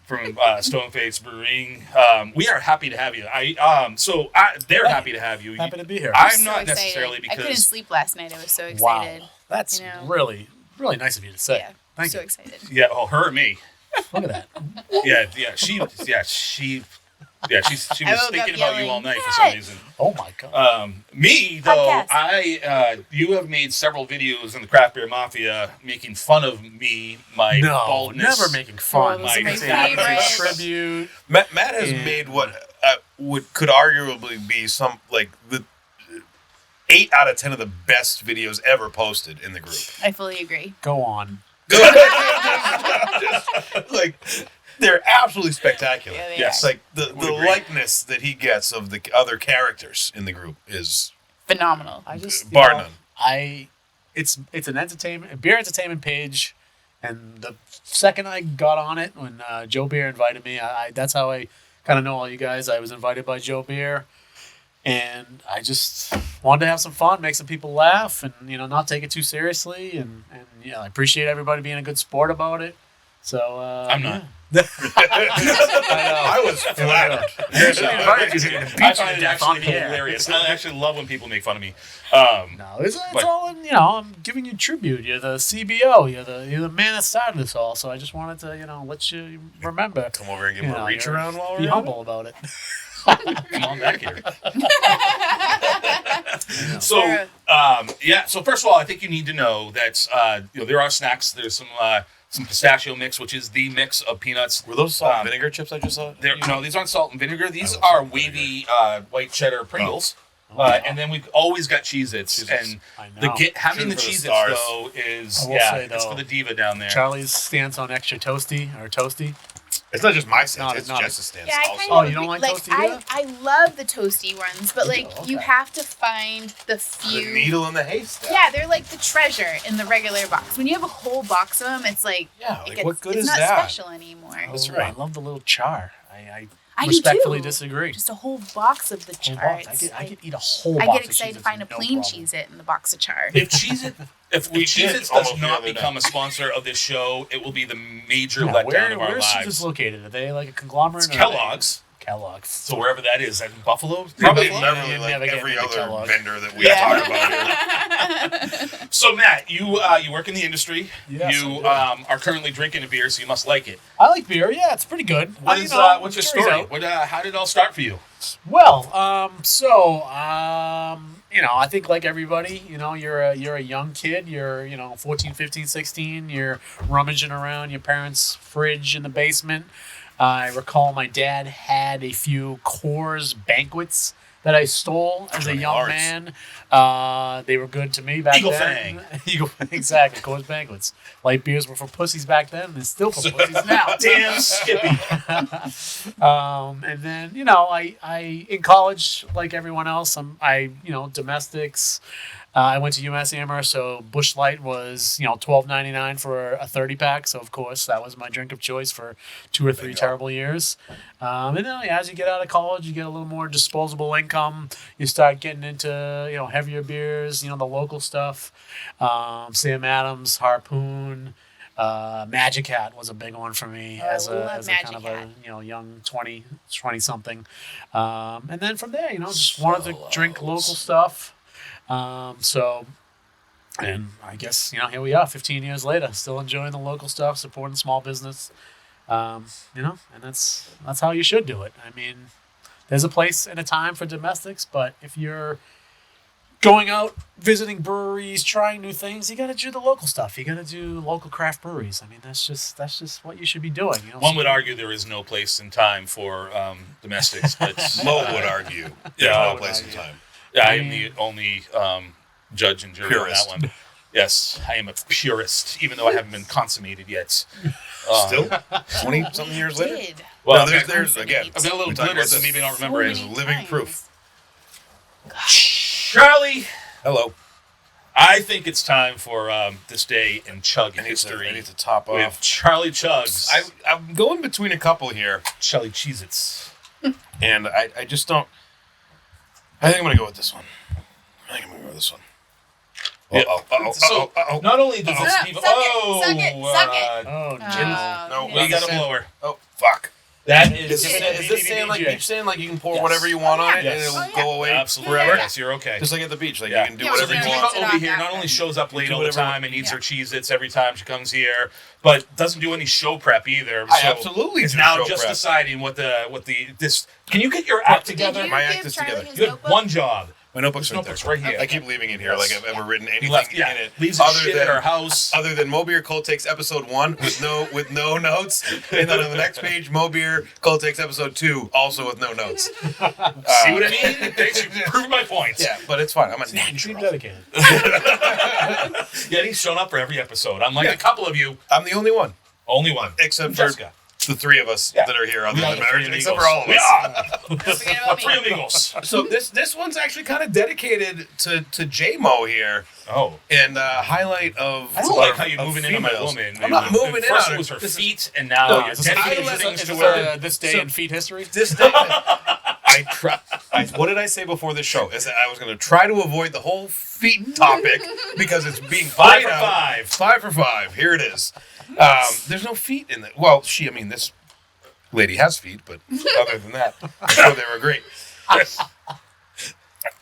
from Stoneface Brewing, we are happy to have you. They're happy to have you. Happy to be here. I'm So not excited. necessarily I couldn't because sleep last night. I was so Wow. excited. That's You know. really, really nice of you to say. Yeah, Thank so you. excited. her or me. Look at that. She was I woke thinking up about you yelling, all night for some "Matt!" reason. Oh my God. Me though, Podcast. you have made several videos in the Craft Beer Mafia making fun of me, my No, baldness. never making fun. Oh, those are my It's a favorites. tribute. Matt has Yeah. made what could arguably be the 8 out of 10 of the best videos ever posted in the group. I fully agree. Go on. Like, they're absolutely spectacular. Yeah, they Yes. are. Like the agree. likeness that he gets of the other characters in the group is Phenomenal. I just bar none. It's a beer entertainment page, and the second I got on it, when Joe Beer invited me, that's how I kind of know all you guys. I was invited by Joe Beer, and I just wanted to have some fun, make some people laugh, and not take it too seriously, and I appreciate everybody being a good sport about it. So I'm not. I was flattered. I invited you here to beat I you find to it death on actually the air. hilarious. I actually love when people make fun of me. No, it's But- all in, I'm giving you tribute. You're the CBO. You're the man that started this all. So I just wanted to, let you remember. Come over and give him a reach you're- around while Be we're at humble about it. Come on back here. So, so first of all, I think you need to know that there are snacks. There's some pistachio mix, which is the mix of peanuts. Were those salt and vinegar chips I just saw? No, these aren't salt and vinegar. These love are salt and wavy white cheddar Pringles. Oh. And then we've always got Cheez-Its. Cheez-Its. And I know. having the Shooting for the Cheez-Its, stars. though, is, I will say, it's though, for the diva down there. Charlie's stance on extra toasty. It's not just my stance, Not- it's not- Jess's stance Yeah, I also. kind Oh, of you don't like like toasty either? I love the toasty ones, but like do? you Okay. have to find the The few. needle in the haystack. Yeah, they're like the treasure in the regular box. When you have a whole box of them, it's like Yeah, it like gets, what good it's is not that? special anymore. That's Oh, right. I love the little char. I I do respectfully too. disagree. Just a whole box of the Whole char. box. It's I like- could eat a whole I box get excited to of find a Cheez-Its, no plain problem. Cheez-It in the box of char. If Cheez-Its We did does almost the not other day. become a sponsor of this show, it will be the major Yeah, letdown of our where's lives. Cheez-Its located? Are they like a conglomerate? It's or are they- Kellogg's. Kellogg's. So wherever that is, that in Buffalo? Probably Yeah, literally you'd like never get every into other Kellogg. vendor that we Yeah. talk about here. So Matt, you work in the industry. Yes, You I do. are currently drinking a beer, so you must like it. I like beer. Yeah, it's pretty good. What's your jury's story? out. How did it all start for you? Well, I think like everybody, you're a young kid. You're, 14, 15, 16. You're rummaging around your parents' fridge in the basement. I recall my dad had a few Coors banquets that I stole as a Johnny young Lawrence. man. They were good to me back Eagle then. Fang. Eagle Fang, exactly. Coors banquets. Light beers were for pussies back then, and still for pussies now. Damn Skippy. And then I in college like everyone else domestics. I went to UMass Amherst, so Busch Light was $12.99 for a 30-pack. So of course that was my drink of choice for 2 or 3 terrible years. And then as you get out of college, you get a little more disposable income. You start getting into heavier beers, the local stuff, Sam Adams, Harpoon. Magic Hat was a big one for me Oh, I as a love kind of Magic a young 20 something. And then from there, just wanted to drink local stuff. And I guess here we are, 15 years later, still enjoying the local stuff, supporting small business. And that's how you should do it. I mean, there's a place and a time for domestics, but if you're going out, visiting breweries, trying new things, you got to do the local stuff. You got to do local craft breweries. I mean, that's just what you should be doing. One would argue there is no place and time for domestics, but Mo would argue there's no place and time. Yeah, I am the only judge and jury Purist. on that one. Yes, I am a purist, even though I haven't been consummated yet. Still, 20-something years later. Did. Well, No, I've there's again. got a little we talked glitter, about so this. maybe I don't remember There's it. living proof. Charlie, Hello. I think it's time for this day in Chug I need history to top with off. Charlie Chugs. I'm going between a couple here, Charlie Cheez-Its. and I just don't. I think I'm gonna go with this one. Yeah. Uh-oh. Not only does this Suck people... it, suck it. Oh, No, we got a blower. Oh, fuck. That Is is... this saying like DJ. you're saying like you can pour Yes. whatever you want on it Yes. and it'll Oh, yeah. go away Absolutely. forever? Yes, you're okay. Just like at the beach, like Yeah. you can do Yeah, whatever so you then want. rinse it Over off here not after. only shows up late do all the whatever- time and eats Yeah. her Cheez-Its every time she comes here, but doesn't do any show prep either. I So absolutely is do now show just prep. deciding what this. Can you get your act Did together? you My act give is Charlie together. his You had notebook? one job. My notebook's This right notebook's there. right here. I keep leaving it here Yes. like I've ever written He anything left, in yeah, it. leaves his shit at her house. Other than Mobeer Cold Takes episode 1 with no notes, and then on the next page Mobeer Cold Takes episode 2 also with no notes. See what I mean? Thanks for proving my point. Yeah, but it's fine. I'm a you seem natural. dedicated. Yeah, he's shown up for every episode. Unlike a couple of you, I'm the only one, only one. except for Jessica. the three of us Yeah. that are here, other We are than the three marriage, amigos. except for all of We us. are Forget about three me. amigos. So this one's actually kind of dedicated to J-Mo here, Oh. and highlight of. I don't like how you're of moving in on my females. woman. I'm not moving in First on it her. was her This is- feet, and now No, you're this is- dedicating I- things Is to this, her. this day in feet history? This day, what did I say before this show? Is that I was going to try to avoid the whole feet topic because it's being Five played for out. five. 5 for 5. Here it is. There's no feet in it. Well, this lady has feet, but other than that, I'm sure they were great.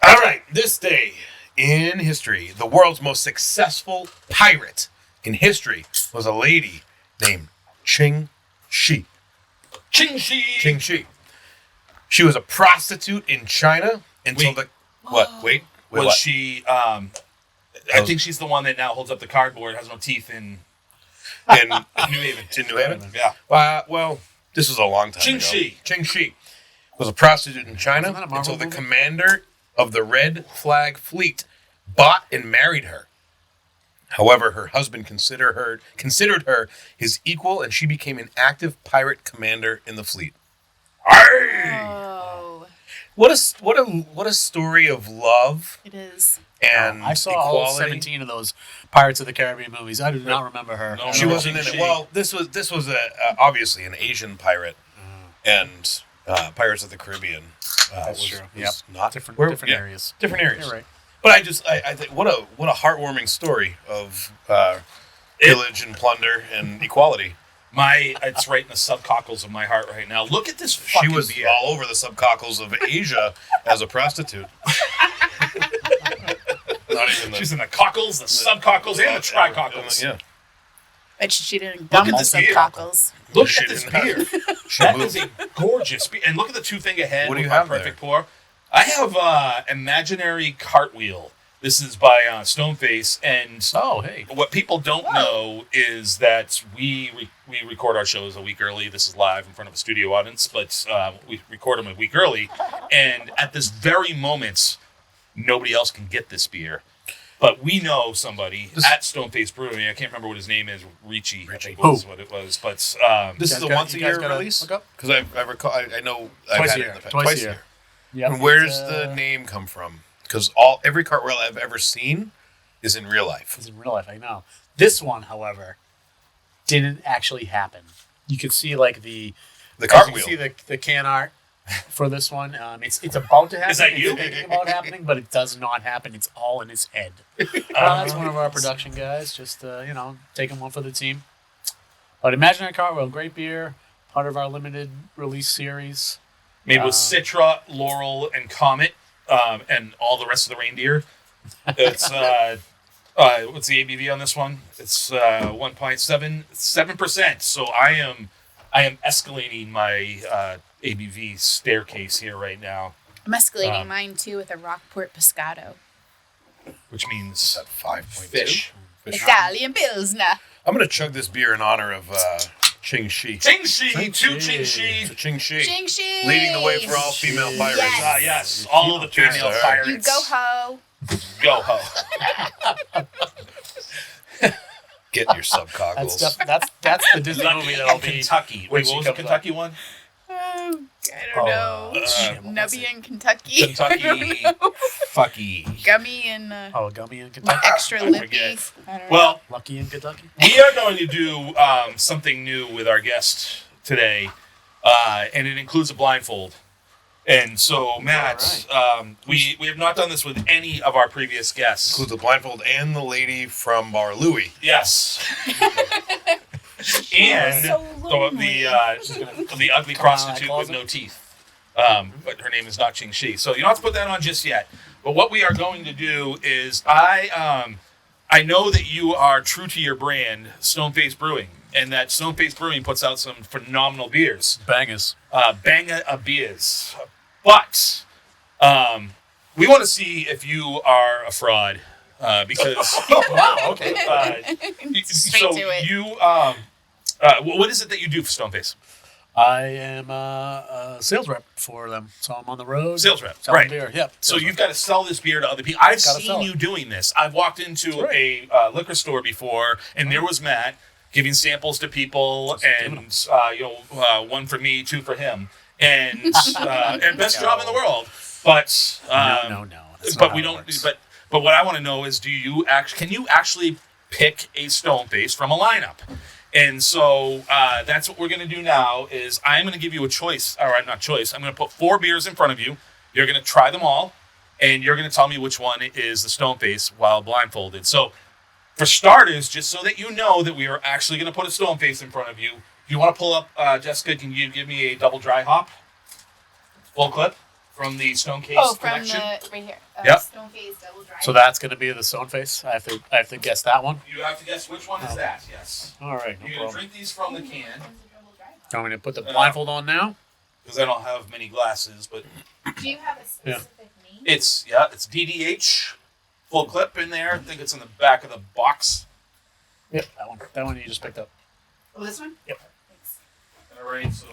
All right, this day in history, the world's most successful pirate in history was a lady named Ching Shi. Ching Shi. Ching Shi. She was a prostitute in China until Wait. the what? Wait, Was what? she? I think she's the one that now holds up the cardboard, has no teeth in in New Haven. in New Haven? Yeah. Well, this was a long time Ching ago. Shi. Ching Shi was a prostitute in China Wasn't that a Marvel until the movie? commander of the Red Flag Fleet bought and married her. However, her husband considered her his equal, and she became an active pirate commander in the fleet. Oh, What a story of love it is. and I saw all equality. 17 of those Pirates of the Caribbean movies. I do not remember her. No, She no, wasn't in Ching it. Shi. Well, this was obviously an Asian pirate, and Pirates of the Caribbean. That's was, true. was Yep. not Different yeah, areas. Different areas. You're right. But I think what a heartwarming story of pillage and plunder and equality. It's right in the subcockles of my heart right now. Look at this She fucking was beer. all over the subcockles of Asia as a prostitute. Not even She's in the cockles, the subcockles, and the tricockles. Yeah. But she didn't Look gum at the this beer. cockles. Look She at this did not. beer. She That moved. is a gorgeous beer. And look at the two thing ahead. What do with you my have perfect pour. I have Imaginary Cartwheel. This is by Stoneface, and Oh, hey. what people don't know is that we record our shows a week early. This is live in front of a studio audience, but we record them a week early. And at this very moment, nobody else can get this beer. But we know somebody at Stoneface Brewing. I can't remember what his name is. Ricci, I think was what it was. But This is You a guys once a gotta year release? look up? Because I recall, I know I've Twice had a it year. in the past. Twice a year. Yep. And where does It's, the name come from? Because every cartwheel I've ever seen is in real life. It's in real life, I know. This one, however, didn't actually happen. You could see like the The as you cartwheel. can see the can art for this one. It's about to happen. Is that you? It's thinking about happening, but it does not happen. It's all in his head. That's one of our production guys. Just taking one for the team. But Imaginary Cartwheel, great beer, part of our limited release series. Made with Citra, Laurel, and Comet, and all the rest of the reindeer. It's what's the ABV on this one? It's 1.77%. So I am escalating my ABV staircase here right now. I'm escalating mine too with a Rockport Pescado. Which means 5.2. fish. Italian Pilsner. I'm going to chug this beer in honor of Ching Shi. Ching Shi, to Ching Shi. So Ching Shi. Ching Shi. Leading the way for all female pirates. Yes. Yes, all of the female pirates. You go ho. Go ho. Get your subcockles. That's the Disney movie that'll be Kentucky. Wait, what was the Kentucky one? Oh, I don't know. Nubby in Kentucky. Kentucky. Fucky. Gummy and Gummy in Kentucky. extra lippy. forget. I don't know. Well, Lucky in Kentucky. we are going to do something new with our guest today, and it includes a blindfold. And so, Matt, we have not done this with any of our previous guests. Includes the blindfold and the lady from Bar Louie. Yes. And So lonely. the ugly prostitute with no teeth. But her name is not Ching Shi. So you don't have to put that on just yet. But what we are going to do is I know that you are true to your brand, Stoneface Brewing, and that Stoneface Brewing puts out some phenomenal beers. Bangers. Banger of beers. But we want to see if you are a fraud. Because Wow, okay. Straight so to it. you what is it that you do for Stoneface? I am a sales rep for them, so I'm on the road. Sales rep, selling right. beer. Yep. So sales you've rep. got to sell this beer to other people. I've Gotta seen sell you it. doing this. I've walked into a liquor store before, and there was Matt giving samples to people, and one for me, two for him, and and best job in the world. But No. That's not but how we it don't. works. But what I want to know is, can you actually pick a Stoneface from a lineup? And so that's what we're going to do now. Is I'm going to give you a choice, or not choice. I'm going to put 4 beers in front of you. You're going to try them all, and you're going to tell me which one is the Stoneface while blindfolded. So, for starters, just so that you know that we are actually going to put a Stoneface in front of you. If you want to pull up, Jessica, can you give me a double dry hop, full clip from the Stoneface from collection? the right here. Yep. Stoneface double dry. So that's going to be the Stoneface. I have to guess that one. You have to guess which one is that. Yes. All right, no You're going to problem. drink these from the can I'm going to put the blindfold on now. because I don't have many glasses, but Do you have a specific name? it's DDH full clip in there. I think it's in the back of the box. Yep, that one. That one you just picked up. Oh, this one? Yep. Thanks. All right, so.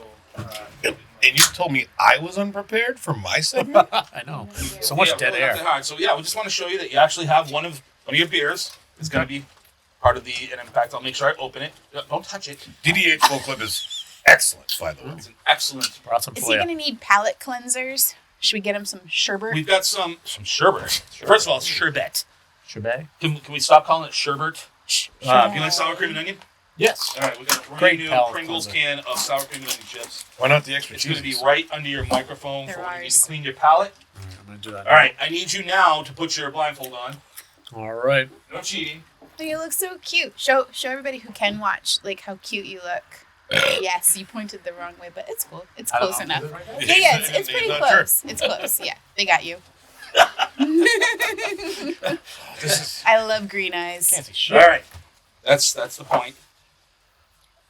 And you told me I was unprepared for my segment? I know. So much dead really air. not that hard. So yeah, we just want to show you that you actually have one of your beers. It's going to be part of the, and in fact, I'll make sure I open it. Don't touch it. DDH full clip is excellent, by the way. It's an excellent. Brought some Is for he you. gonna need palate cleansers? Should we get him some sherbet? We've got some sherbet. First of all, it's sherbet. Sherbet? Can we stop calling it sherbet? Sh- Do you like sour cream and onion? Yes. All right, we got a brand Great new palate Pringles cleanser. can of sour cream and onion chips. Why not the extra It's going to be cheese? right under your microphone They're for when you need ours. to clean your palate. I'm going to do that. All right, I need you now to put your blindfold on. All right. No cheating. Oh, you look so cute. Show everybody who can watch like how cute you look. Yes, you pointed the wrong way, but it's cool. It's I don't close know. enough. Is it right there? Yeah, it's He's pretty not close. It's close. Yeah, they got you. This is I love green eyes. Can't see shit. All right, that's the point.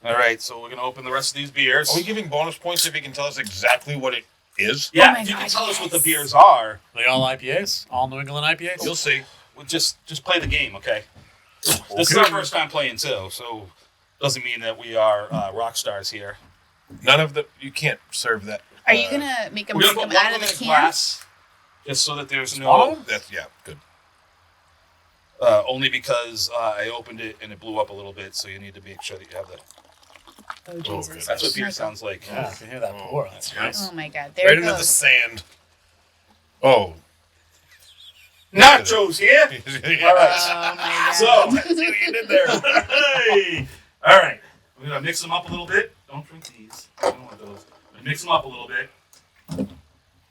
All right, so we're going to open the rest of these beers. Are we giving bonus points if you can tell us exactly what it is? Yeah, Oh my if you can God, tell us what the yes. beers are, They all IPAs? All New England IPAs? You'll see. we'll just play the game, okay? This is our first time playing too, so doesn't mean that we are rock stars here. None of the. You can't serve that. Are you gonna make them We're drink going to them put out one of the in a can? glass, just so that there's All no. of That's good. Only because I opened it and it blew up a little bit, so you need to make sure that you have the. Oh Jesus! That's what beer sounds like. Yeah, I can hear that pour. That's nice. Oh my God! There Right it into the goes. sand. Oh. Nachos here. All All right. Oh my God! So let's see what you did there. Hey. All right. We're gonna mix them up a little bit. Don't drink these. I don't want those. I'm gonna mix them up a little bit.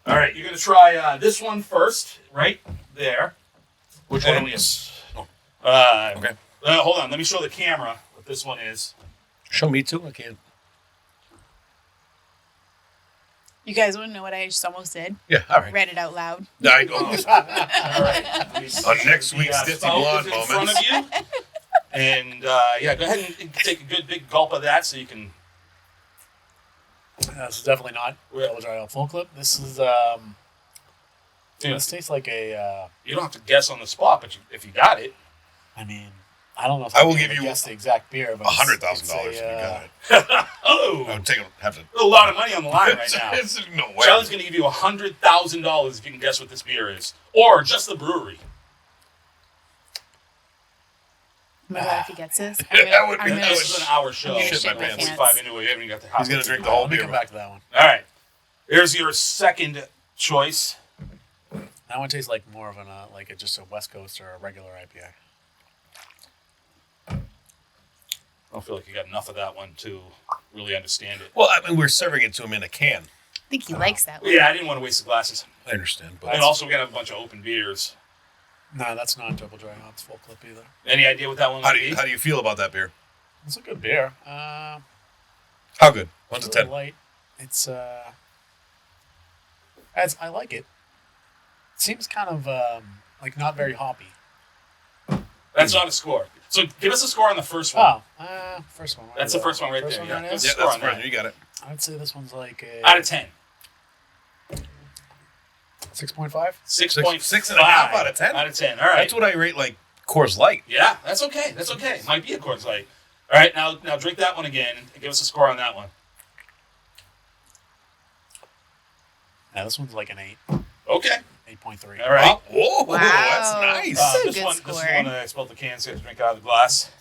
All right. You're gonna try this one first, right there. Which one are we in? Okay. Hold on. Let me show the camera what this one is. Show me too. I can't. You guys want to know what I just almost did? Yeah, all right. Read it out loud. I almost, All right. on next week's Ditzy spout Blonde is in front moments. of you. And go ahead and take a good big gulp of that so you can. This is definitely not double dry hop full clip. This is this tastes like a. You don't have to guess on the spot, but if you got it. I mean, I don't know if I will I'll be give able to you guess the exact beer, but $100,000 it's if you got it. Oh, I would have to. a lot of money on the line right now. It's no way. Charlie's going to give you $100,000 if you can guess what this beer is, or just the brewery. Oh my God, if he gets this, That would be- I'm that This is an hour show. I'm gonna Shit my shit my pants. pants. 45 into it. You haven't even got the He's gonna drink the whole Let me beer. come back to that one. All right. Here's your second choice. That one tastes like more of just a West Coast or a regular IPA. I don't feel like you got enough of that one to really understand it. Well, I mean, we're serving it to him in a can. I think he likes that one. Yeah, I didn't want to waste the glasses. I understand, but And also, we're going to have a bunch of open beers. No, that's not double dry hops full clip either. Any idea what that one how might do be? you feel about that beer? It's a good beer. How good? 1 to It's a 10. little light. It's I like it. It seems kind of like not very hoppy. That's not a score. So give us a score on the first one. Oh, first one. That's the first one right there. One Yeah. right Let's there? Yeah, score that's on fine. that. You got it. I'd say this one's like a Out of 10. 6.5. 6.5. 6.5 out of 10? Out of 10. All right. That's what I rate like Coors Light. Yeah, that's okay. That's okay. Might be a Coors Light. All right, now drink that one again and give us a score on that one. Yeah, this one's like an 8. Okay. 8.3. All right. Whoa, Wow. that's nice. That's a this good one, score. This is the one that I spilled the can, so you have to drink out of the glass.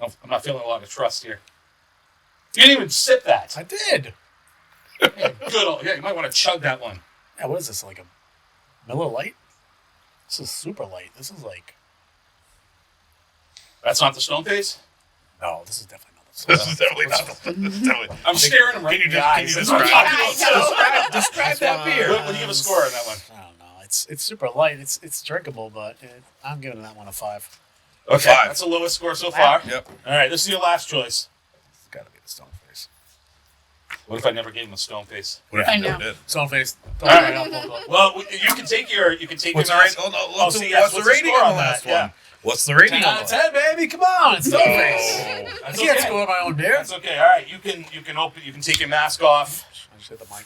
Oh, I'm not feeling a lot of trust here. You didn't even sip that. I did. Good old, yeah, you might want to chug that one. Yeah, what is this, like a Miller Lite? This is super light. This is like... That's not the Stoneface? No, this is definitely not the This is definitely not. This is definitely. I'm staring him right in the eyes. Can you That's what I'm talking describe- about. describe that beer? What do you give a score on that one? I don't know. It's super light. It's drinkable, but I'm giving that one a 5. Okay, 5. that's the lowest score so Wow. far. Yep. All right, this is your last choice. It's got to be the Stoneface. What if I never gave him a Stoneface? What if I you know. never did? Stoneface. All right. Well, you can take your What's the your rate? mask- What's see, yes, the what's the rating score on on the that? last Yeah. one? What's the rating 10 on out of that? 10, baby. Come on. It's Stoneface. I That's can't okay. score my own beer. That's okay. All right, you can open. You can take your mask off. I just hit the mic.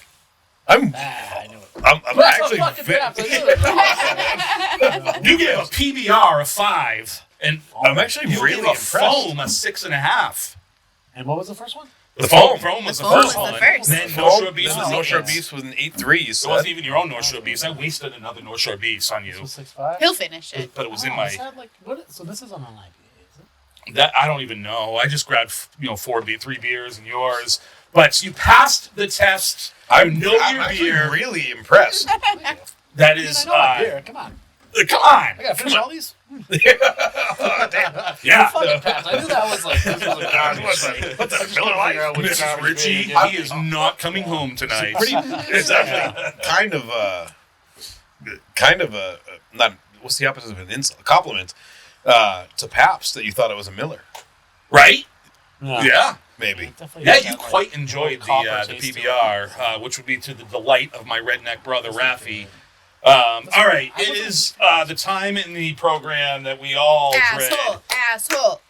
I'm I knew it. I'm actually Fucking ve- crap, I knew it. You gave a PBR a 5, and I'm actually you really gave a impressed. foam a 6.5. And what was the first one? The foam. Foam was the foam first was the one. first. Then The North foam, Shore Beast then was the the North Shore eighth. Beast was an 8.3. You It said. wasn't even your own North Shore Beast. I wasted another North Shore Beast on This you, was 6.5. He'll finish it. but it was in Oh, my. is that like, so this isn't an IPA, is it? That I don't even know. I just grabbed 3 beers and yours. But you passed the test. I'm know I'm your actually beer. really impressed. Thank you. That I mean, is. I know my beer. Come on. Come on. I gotta finish all these? Yeah. Fucking pass. I knew that was like, this was a garbage thing. What's I that, just Miller couldn't figure out Lite? which Mrs. garbage Ricci, beer to he give. is not coming home tonight. It's actually kind of a not. What's the opposite of an insult? A compliment to Pabst that you thought it was a Miller. Right? Yeah. Yeah. Maybe. Definitely Yeah, got you that, like, quite enjoyed copper the taste to it. PBR, which would be to the delight of my redneck brother, Rafi. All right, it is the time in the program that we all dread. Asshole.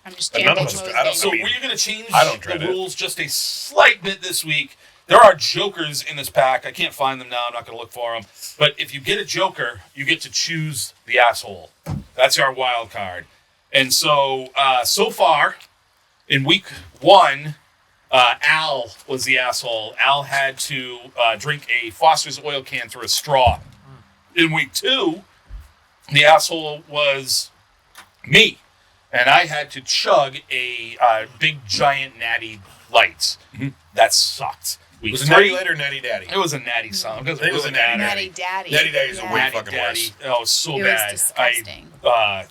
I'm just But none chanting of us- Mo's I don't name. So mean, we're going to change I don't the dread it. rules just a slight bit this week. There are jokers in this pack. I can't find them now. I'm not going to look for them. But if you get a joker, you get to choose the asshole. That's our wild card. And so, so far, in week 1, Al was the asshole. Al had to drink a Foster's oil can through a straw. In week 2, the asshole was me. And I had to chug a big, giant Natty Light. That sucked. Week Was it Natty 3, Light or Natty Daddy? it was a Natty song. I think it was a Natty Natty Daddy. Natty Daddy's Yeah. a way Natty fucking Daddy. worse. Oh, it was so It was bad. disgusting.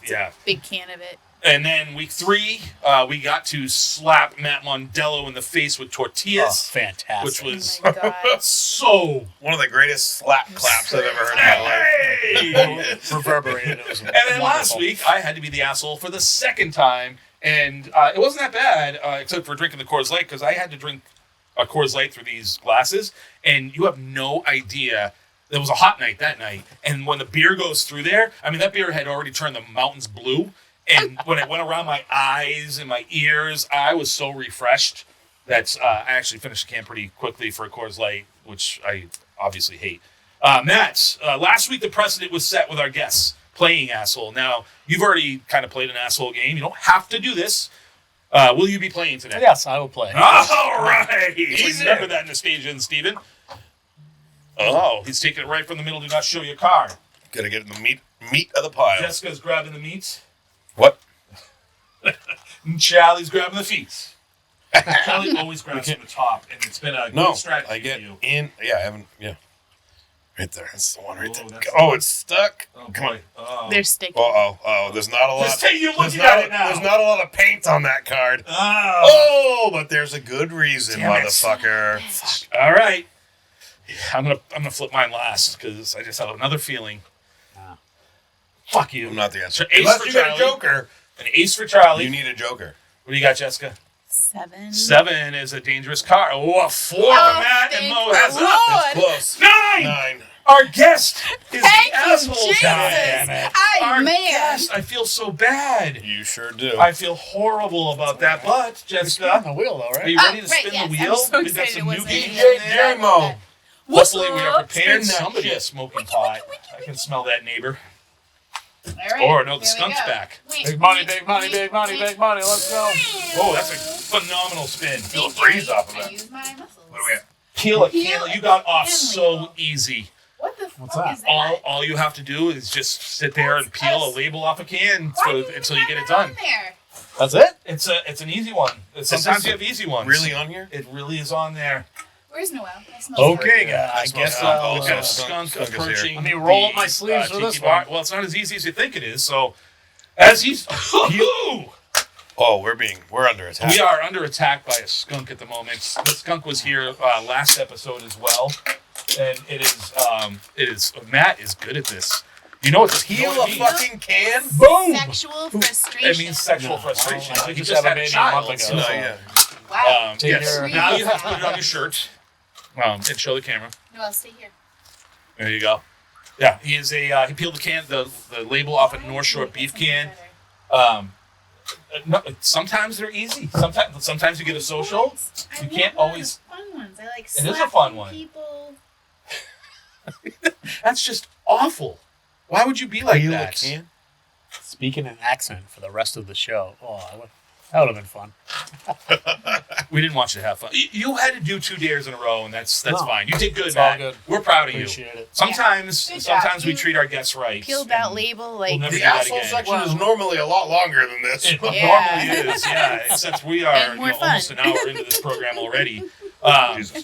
Yeah. Big can of it. And then week 3, we got to slap Matt Mondello in the face with Oh, tortillas, fantastic. which was Oh my God. so One of the greatest slap claps I've ever heard in my life. hey, Reverberated. It was And then last week, I had to be the asshole for the second time, and it wasn't that bad, except for drinking the Coors Light, because I had to drink a Coors Light through these glasses, and you have no idea. It was a hot night that night, and when the beer goes through there, I mean, that beer had already turned the mountains blue, and when it went around my eyes and my ears, I was so refreshed that I actually finished the can pretty quickly for a Coors Light, which I obviously hate. Matt, last week the precedent was set with our guests playing asshole. Now, you've already kind of played an asshole game. You don't have to do this. Will you be playing today? Yes, I will play. All right. Remember that in the station, Steven. Oh, he's taking it right from the middle. Do not show your card. Gotta get in the meat of the pile. Jessica's grabbing the meat. What? And Charlie's grabbing the feet. Charlie always grabs from the top, and it's been a good strategy I get for you. in. Yeah, I haven't. Yeah. Right there. That's the one right there. That's It's stuck. Oh, boy. Oh. They're sticky. Oh, there's not a lot. Just take you looking at it now. There's not a lot of paint on that card. Oh. But there's a good reason, Damn it. motherfucker. Fuck. All right. Yeah, I'm gonna flip mine last because I just have another feeling. Fuck you. I'm not the answer. So ace Unless for you got a Charlie. joker. An ace for Charlie. You need a joker. What do you got, Jessica? 7. 7 is a dangerous card. Oh, a 4 for Matt, and Mo has Lord. up. Close. 9! 9. Our guest is Thank the you, asshole Jesus. tonight. Our Man. guest. I feel so bad. You sure do. I feel horrible about that. But, Spin Jessica, the wheel, though, are right? you ready to right, spin yes. the I'm wheel? so We've got excited some it new wasn't games anything. in there. Jeremo. Hopefully we are prepared. Spin that Somebody shit. is smoking pot. I can smell that, neighbor. All right. Or no, the here we skunk's go. back. Wait, Big money, wait, big money, wait, big money, wait. big money. Let's go. Oh, that's a phenomenal spin. Feel a Thank you. breeze off of I that. use my muscles. What are we at? Peel a Peel can. You got a off can so label. easy. What the What's fuck that? is that? All you have to do is just sit there and peel a label off a can Why do you until you have get it that on done. there? That's it? It's an easy one. Sometimes you have easy ones. Really on here? It really is on there. Where's Noel? I smell Okay, it. guys. I guess We've I'll... got a skunk skunk is here. approaching. Let me roll up the, my sleeves for this tiki bar. one. Well, it's not as easy as you think it is. So, as he's, Oh, we're under attack. we are under attack by a skunk at the moment. The skunk was here last episode as well, and it is. Matt is good at this. You know what this Peel you know what a it means? fucking can? Boom. Sexual frustration. It means sexual No, frustration. well, I Like just you just had a had a baby a child. month ago. so- No, yeah. Wow. Take yes. your- Now you have to put it on your shirt. And show the camera. Noel, stay here. There you go. Yeah, he is a. He peeled the label off a North Shore beef can. No, sometimes they're easy. Sometimes you get a social. You can't always. Fun ones. I like. It is a fun one. People. That's just awful. Why would you be like Peel a that? can? Speaking in accent for the rest of the show. That would have been fun. We didn't want you to have fun. You had to do 2 dares in a row, and that's No. fine. You did good, It's all Matt. good. We're proud of you. Appreciate it. Sometimes Good job. we You treat our guests right. Peeled that and label we'll like. never The do that asshole again. section is normally a lot longer than this. It Yeah. normally is, yeah. Except we are And more almost fun. an hour into this program already.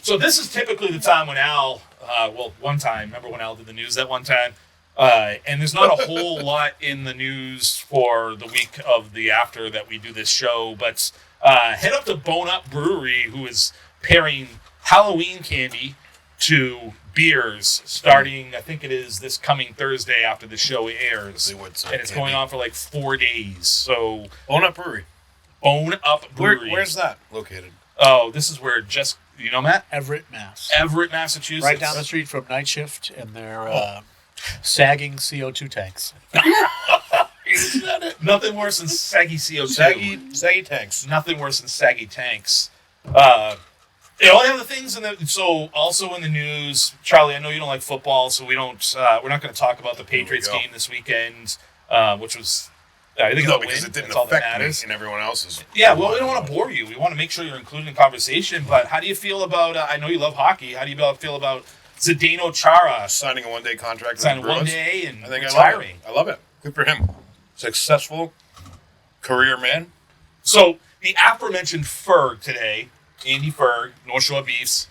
So this is typically the time when Al, one time, remember when Al did the news that one time? And there's not a whole lot in the news for the week of the after that we do this show, but head up to Bone Up Brewery, who is pairing Halloween candy to beers starting, I think it is this coming Thursday after the show airs. They would say And it's candy. going on for like 4 days. So Bone Up Brewery. Bone Up Brewery. Where's that located? Oh, this is where you know, Matt? Everett, Mass. Everett, Massachusetts. Right down the street from Night Shift and their sagging CO2 tanks. Nothing worse than saggy CO2. Saggy tanks. Nothing worse than saggy tanks. All the other things so also in the news, Charlie, I know you don't like football, so we're not going to talk about the Patriots go. game this weekend, which was, I think No, it's a because win. it didn't That's all that affect me matters. and everyone else's. Yeah, well, we don't want to bore you. We want to make sure you're included in the conversation, but how do you feel about, I know you love hockey, how do you feel about Zdeno Chara Signing a one-day contract with the signing one Bruins. day and I think retiring? I love it. Good for him. Successful career man. So the aforementioned Ferg today, Andy Ferg, North Shore Beefs,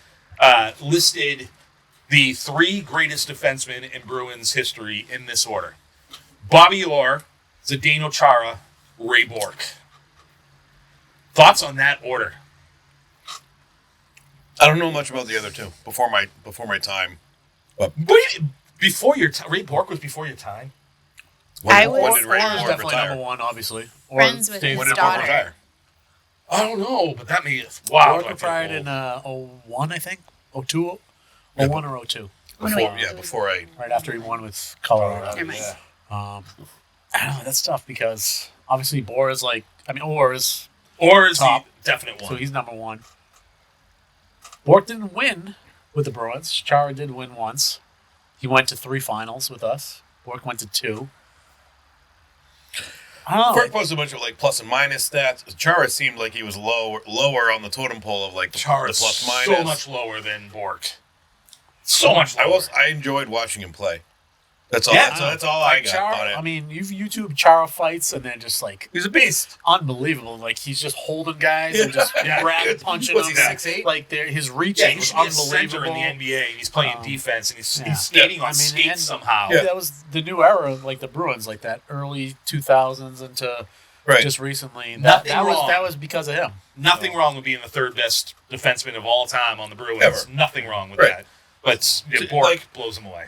listed the 3 greatest defensemen in Bruins history in this order: Bobby Orr, Zdeno Chara, Ray Bourque. Thoughts on that order? I don't know much about the other two before my time. But But before your time. Ray Bourque was before your time. I When was, did Ray Or Bourque is definitely retire? number one, obviously. Or Friends with stays his When did daughter. Bourque retire? I don't know, but that means wow. Bourque retired in 01, I think. 02? Yeah, 01 or 02. Oh, no, Before, wait, yeah, it was- before I. Right after he won with Colorado. Never mind. I don't know, that's tough because obviously Orr is Orr is, Or is Top. the definite one? so he's number one. Bourque didn't win with the Bruins. Chara did win once. He went to 3 finals with us. Bourque went to 2. I don't know. Bourque posted a bunch of like plus and minus stats. Chara seemed like he was lower on the totem pole of like the Chara's plus minus. so much lower than Bourque. So much lower. I enjoyed watching him play. That's all. Yeah. That's all I Like got Chara, on it. I mean, you've YouTube Chara fights and then just like He's a beast. unbelievable. Like he's just holding guys and just Yeah. grabbing, punching Was them. he 6'8"? Like his reach Yeah, he was should be a center unbelievable. in the NBA. And he's playing defense and he's yeah. skating Yeah, on I mean, skates and- somehow. Yeah. That was the new era, like the Bruins, like that early 2000s into Right. just recently. Nothing That was wrong. because of him. Nothing wrong with being the third best defenseman of all time on the Bruins. Ever. Nothing wrong with Right. that. But So, Bourque like- blows him away.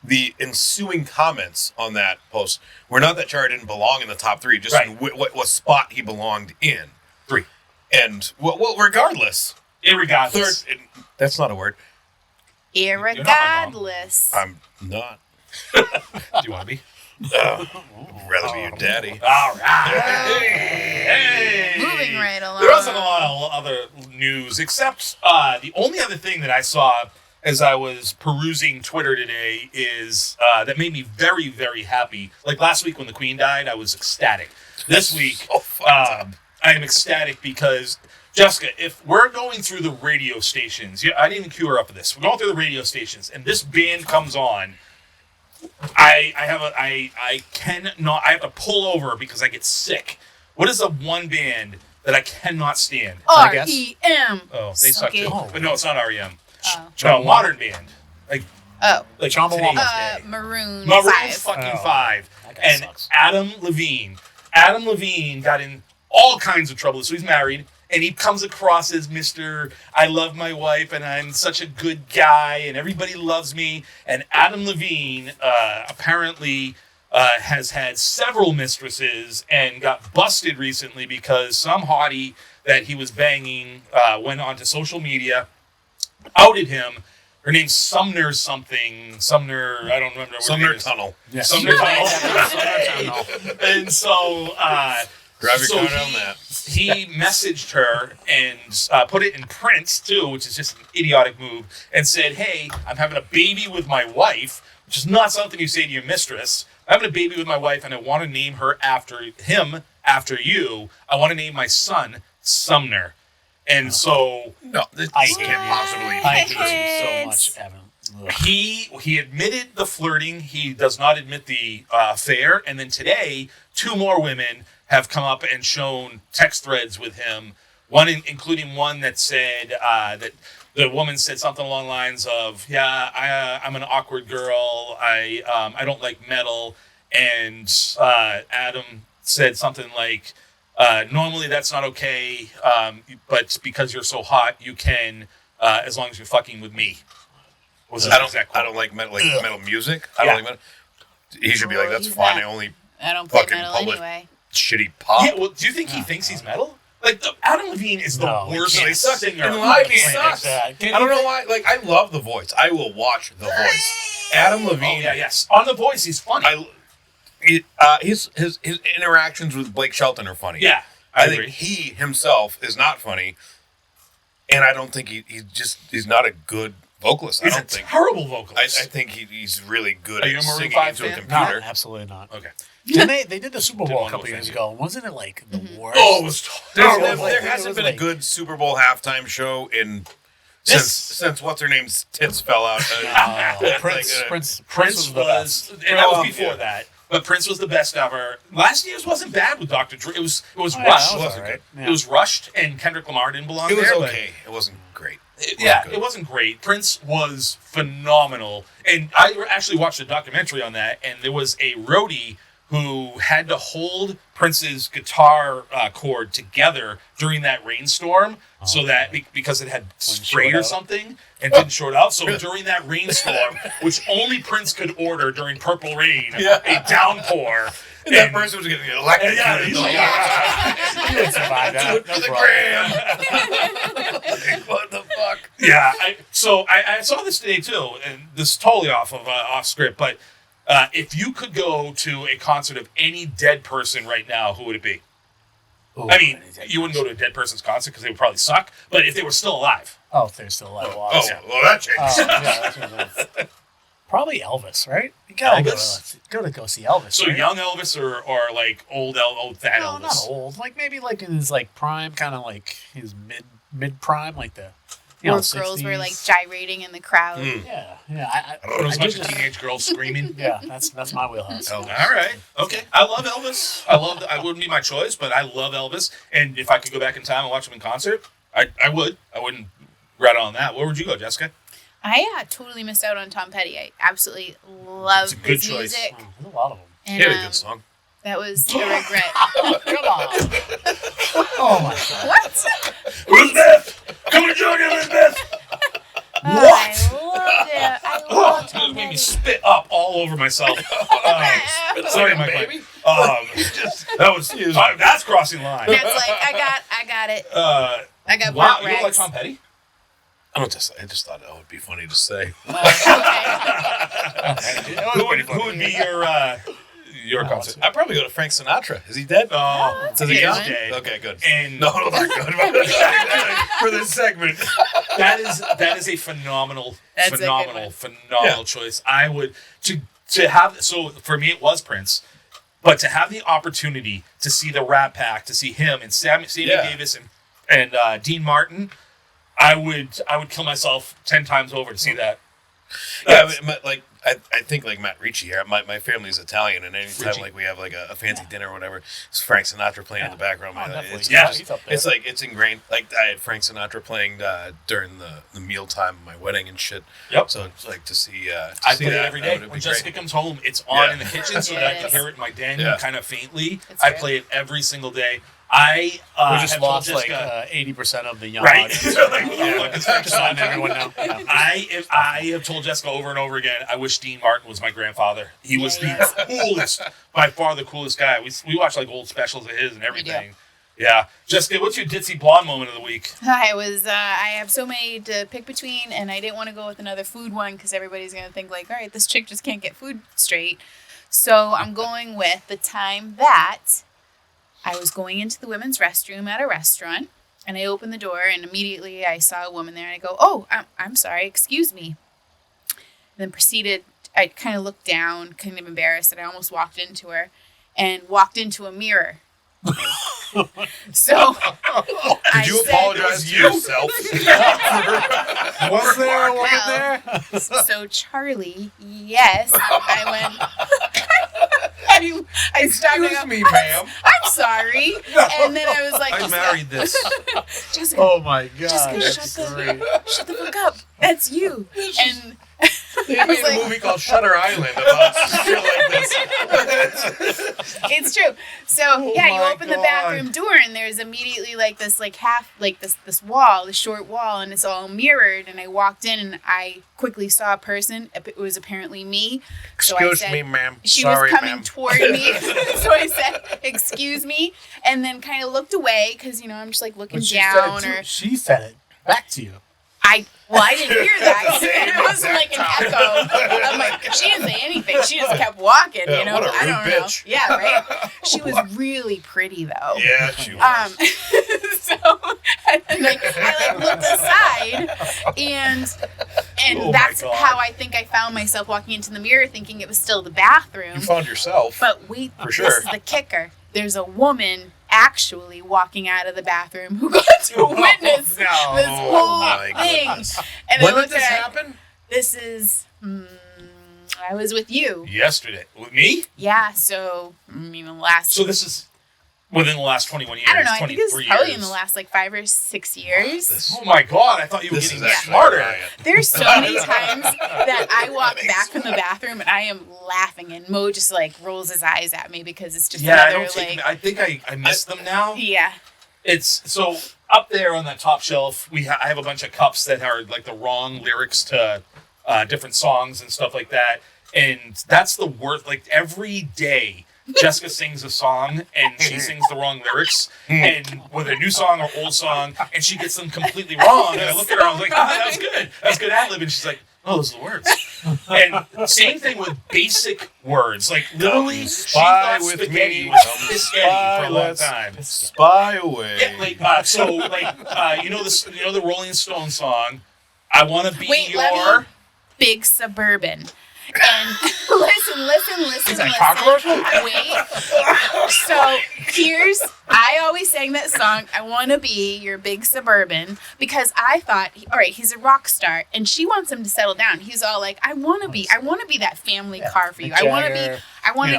The ensuing comments on that post were not that Chara didn't belong in the top 3, just Right. in what spot he belonged in. 3. And well, regardless, Irregardless. third. That's not a word. Irregardless. I'm not. Do you want to be? I'd rather be your daddy. All right. Hey. Moving right along. There wasn't a lot of other news except the only other thing that I saw as I was perusing Twitter today is that made me very, very happy. Like last week when the Queen died, I was ecstatic. This week, so fucked up. I am ecstatic because, Jessica, if we're going through the radio stations, I didn't even cue her up for this. We're going through the radio stations, and this band comes on. I have to pull over because I get sick. What is the one band that I cannot stand? R-E-M. Oh, they suck too. Oh. But no, it's not REM. Oh. No, modern band. Like Oh. Chumbawamba. today's day. Maroon Maroon 5. fucking Oh. 5. That guy And sucks. Adam Levine. Adam Levine got in all kinds of trouble. So he's married, and he comes across as Mr. I love my wife, and I'm such a good guy, and everybody loves me. And Adam Levine apparently has had several mistresses and got busted recently because some hottie that he was banging went onto social media, outed him. Her name's Sumner something. Sumner, I don't remember. What her name Sumner is. Tunnel. Yes. Sumner Tunnel. And so, Drive your so car down that. he messaged her and put it in print too, which is just an idiotic move, and said, "Hey, I'm having a baby with my wife," which is not something you say to your mistress. I'm having a baby with my wife, and I want to name her after him, after you. I want to name my son Sumner. And so No, this I can't hate possibly I be hate true. you so much, Evan. Ugh. he admitted the flirting. He does not admit the affair. And then today, 2 more women have come up and shown text threads with him. One, including one that said that the woman said something along the lines of, "Yeah, I'm an awkward girl. I don't like metal." And Adam said something like, "Normally that's not okay, but because you're so hot, you can, as long as you're fucking with me." Was I exact don't quote. like metal music. I Yeah. don't like metal. He should be like, that's He's fine. not- I only I don't play fucking metal public anyway. shitty pop. Yeah, well, do you think he thinks he's metal? Like, Adam Levine is the No, he worst can't. singer. In live, he on the planet. sucks. that. I don't know why. Like, I love The Voice. I will watch The Voice. Adam Oh, Levine. yeah, yes. On The Voice, he's funny. His interactions with Blake Shelton are funny. Yeah, I agree. think he himself is not funny, and I don't think he's not a good vocalist. He's I a don't think. terrible I vocalist. think he's really good Are you a at Maroon singing 5 into a fan? computer. No, absolutely not. Okay. And they did the Super Bowl a want to couple years offend ago. Wasn't it like the worst? Oh, it was There, terrible. there It hasn't was been a like- good Super Bowl halftime show in This- since what's her name's tits fell out. Prince, Like, Prince Prince was the best. and that was Well, before yeah. that. But Prince was the best ever. Last year's wasn't bad with Dr. Dre. It was Oh, rushed. yeah, that was wasn't all right. good. Yeah. It was rushed, and Kendrick Lamar didn't belong It was there. but- okay. It wasn't great. Yeah, good. it wasn't great. Prince was phenomenal. And I actually watched a documentary on that, and there was a roadie who had to hold Prince's guitar cord together during that rainstorm, so that because it had sprayed or something and didn't short out. So during that rainstorm, which only Prince could order during Purple Rain, a downpour. And that person was going to get electrocuted. Yeah, he's like, You didn't survive that. Do it for the gram. What the fuck? Yeah, I saw this today too, and this is totally off script, but if you could go to a concert of any dead person right now, who would it be? Ooh, I mean, you wouldn't go to a dead person's concert because they would probably suck, but if they were still alive. Oh, if they're still alive. Oh, well, that changes. Probably Elvis, right? You gotta Elvis? go to go see Elvis. So right? young Elvis or like old fat No, Elvis? not old. Like maybe like in his like prime, kind of like his mid prime, like the Where girls were like gyrating in the crowd. Yeah. I don't know, as much did as just- teenage girls screaming. Yeah, that's my wheelhouse. Oh. All right. Okay. I love Elvis. I wouldn't be my choice, but I love Elvis. And if I could go back in time and watch him in concert, I would. I wouldn't rat on that. Where would you go, Jessica? I totally missed out on Tom Petty. I absolutely love It's a good his choice. music. Oh, there's a lot of them. And, He had a good song. That was a regret. Come on. Oh my god. What? Elizabeth! Come and join Elizabeth! Oh, I loved it. I loved It Tom made me Petty. spit up all over myself. Sorry, Mike. baby. That's crossing the line. That's like I got it. I got Wow, Burt you don't like Rex. Tom Petty? I just thought that would be funny to say. Who would be your concert? I'd probably go to Frank Sinatra. Is he dead? Oh, Does he he's count? dead. Okay, good. And No, not good. For this segment. that is a phenomenal That's a good one. choice. I would to have, so for me it was Prince, but to have the opportunity to see the Rat Pack, to see him and Sammy Davis and Dean Martin, I would kill myself 10 times over to see that. Yeah, I think like Matt Ricci here. My family's Italian, and anytime Ricci. like we have like a fancy dinner or whatever, it's Frank Sinatra playing in the background. definitely. It's, Yeah, just- he's up there. it's like it's ingrained. Like I had Frank Sinatra playing during the mealtime of my wedding and shit. Yep. So it's like to see. I see play it that, every that day. would When be Jessica great. comes home, it's on Yeah. in the kitchen so Yeah, that I it can is. hear it in my den Yeah. kind of faintly. It's I true. play it every single day. We I just have told lost like Jessica, 80% of the young right? audience. Like, Yeah, it's Frank just letting Sinatra. everyone know. Yeah. I have told Jessica over and over again, I wish Dean Martin was my grandfather. He was Yeah, the coolest, by far the coolest guy. We watched like old specials of his and everything. Yeah. Jessica, what's your ditzy blonde moment of the week? I have so many to pick between, and I didn't want to go with another food one because everybody's going to think like, all right, this chick just can't get food straight. So I'm going with the time that I was going into the women's restroom at a restaurant, and I opened the door, and immediately I saw a woman there, and I go, oh, I'm sorry, excuse me. And then proceeded, I kind of looked down, kind of embarrassed, and I almost walked into her and walked into a mirror. So Did you apologize to yourself? Was there a woman Well, there? So Charlie, yes, I went. I stopped and I Excuse go, me, ma'am. I'm sorry, and then I was like, I married this. Jessica, Oh my god. Jessica, That's great. shut the fuck up. That's you. And They I was made a like, movie called Shutter Island about shit like this. it's true. So yeah, you my open the God. bathroom door and there's immediately like this like half like this wall, this short wall, and it's all mirrored. And I walked in and I quickly saw a person. It was apparently me. So I Excuse said, me, ma'am. she Sorry, was coming ma'am. toward me. So I said, excuse me, and then kind of looked away because I'm just like looking But down or she said it back to you. I didn't hear that. It wasn't like an echo. I'm like, she didn't say anything. She just kept walking, Yeah, what a I don't rude know. bitch. Yeah, right. She was really pretty though. Yeah, she was. So I looked aside and Oh my that's God. how I think I found myself walking into the mirror thinking it was still the bathroom. You found yourself. But wait, For this sure. is the kicker. There's a woman actually walking out of the bathroom who got to witness no. this whole my thing. goodness. And When I did looked this at her, happen? This is, I was with you. Yesterday. With me? Yeah, so, last. So this is Within the last 21 years. I don't know. I think it's 23 probably years. in the last like 5 or 6 years. Oh my God! I thought you were This getting is actually smarter. Ryan. There's so many times that I walk back from the bathroom and I am laughing, and Mo just like rolls his eyes at me because it's just Yeah, I another don't take. like. I think I missed them now. Yeah. It's so up there on that top shelf. I have a bunch of cups that are like the wrong lyrics to different songs and stuff like that, and that's the worst. Like every day, Jessica sings a song and she sings the wrong lyrics, and with a new song or old song, and she gets them completely wrong. And I look at her, I was like, that was good. That's good ad lib, and she's like, oh, those are the words. And same thing with basic words. Like literally, she Spy thought with spaghetti me. was biscotti for a long Let's time. Spy away. Yeah, like you know the Rolling Stones song, I want to be Wait, let your. me. Big Suburban. And listen. Is that a cockroach? Wait. So I always sang that song, I Want to Be Your Big Suburban, because I thought, all right, he's a rock star, and she wants him to settle down. He's all like, I want to be that family car for you. I want to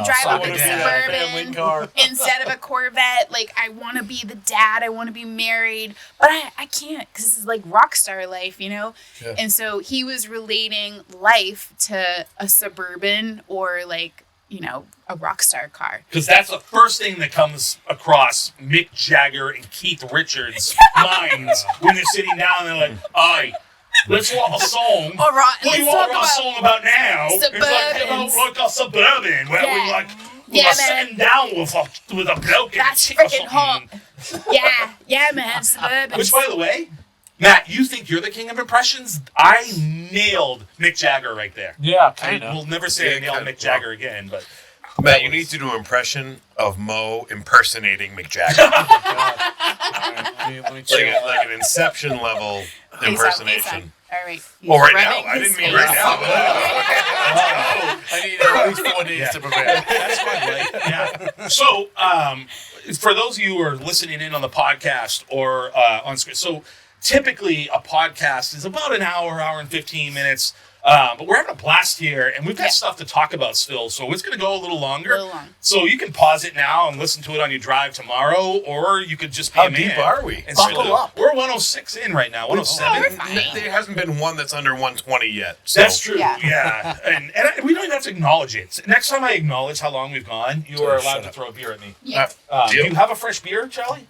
drive a big Suburban car. instead of a Corvette. Like, I want to be the dad. I want to be married. But I can't, because this is like rock star life, you know? Yeah. And so he was relating life to a Suburban or like, you know, a rock star car. Because that's the first thing that comes across Mick Jagger and Keith Richards' minds when they're sitting down and they're like, "Aye, let's walk a song. All right, What do you let's want talk a song about now? It's Suburbans. like a Suburban where Yeah. we Yeah, are sitting down with a bloke and a That's chick or freaking hot. something." Yeah, man, Suburban. Which, by the way, Matt, you think you're the king of impressions? I nailed Mick Jagger right there. Yeah, I kind of. will never say I nailed kinda. Mick Jagger again, but Matt, you need to do an impression of Mo impersonating Mick Jagger. Let me check. like an Inception level impersonation. All right. He's Oh, right now? rubbing I his didn't mean face. right now. I need at least 4 days to prepare. that's fine. Like, yeah. So, for those of you who are listening in on the podcast or on screen, so typically a podcast is about an hour and 15 minutes. But we're having a blast here, and we've got stuff to talk about still, so it's going to go a little longer. A little long. So you can pause it now and listen to it on your drive tomorrow, or you could just be How a man. deep are we? And Buckle still- up. We're 106 in right now, 107. we're fine. There hasn't been one that's under 120 yet. So. That's true. Yeah. Yeah. And we don't even have to acknowledge it. Next time I acknowledge how long we've gone, you are allowed Shut to up. throw a beer at me. Yeah. Do you have a fresh beer, Charlie?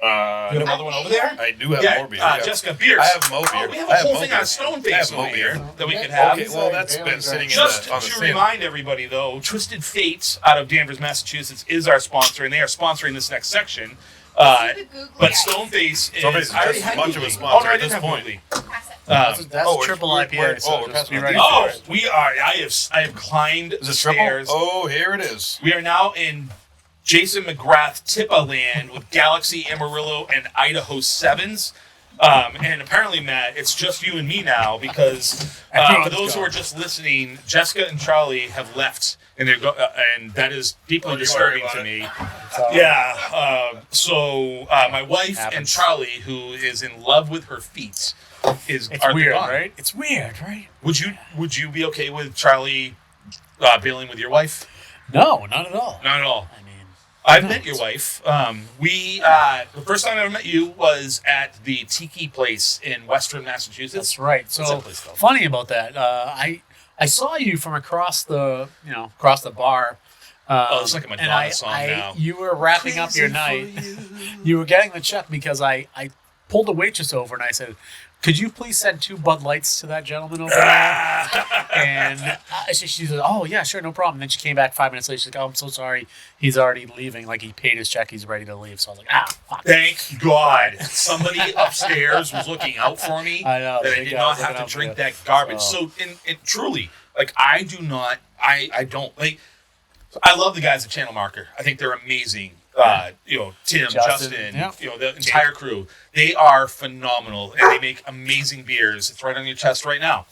You have No, another one over there? I do have more beer. Yeah. Jessica, beers. I have Mobeer. Oh, we have I a have whole thing Mobeer. on Stoneface I have over Mobeer. here that we could have. Okay, well, that's been sitting Just on the to stand. remind everybody, though, Twisted Fate out of Danvers, Massachusetts is our sponsor, and they are sponsoring this next section. But Stoneface is... Stoneface is I already just had much of a Googly. sponsor Oh, no, I at didn't this have point. Googly. That's triple IPA, so we're just be passing ready it. for Oh, it. we are. I have climbed the Is it triple? stairs. Oh, here it is. We are now in Jason McGrath Tippa land with Galaxy Amarillo and Idaho 7s. And apparently, Matt, it's just you and me now because for those who are just listening, Jessica and Charlie have left, and and that is deeply disturbing to me. Yeah. So my wife and Happens. Charlie, who is in love with her feet, It's are weird, gone. right? It's weird, right? Would you be okay with Charlie bailing with your wife? No, not at all. Not at all. I mean, I've met your wife. The first time I ever met you was at the Tiki Place in Western Massachusetts. that's right. What's So that place called? funny about that. I saw you from across the bar. It's like a and Madonna song now. You were wrapping up your night. You were getting the check because I pulled the waitress over and I said, "Could you please send 2 Bud Lights to that gentleman over there?" And she said, "Oh yeah, sure, no problem." And then she came back 5 minutes later. She's like, "Oh, I'm so sorry. He's already leaving. Like he paid his check. He's ready to leave." So I was like, fuck." Thank God somebody upstairs was looking out for me. I know, that I big did guy not was have looking to out for drink you. that garbage. So- So, and truly, like I don't like. I love the guys at Channel Marker. I think they're amazing. Tim, Justin, yeah. The entire crew. They are phenomenal, and they make amazing beers. It's right on your chest right now.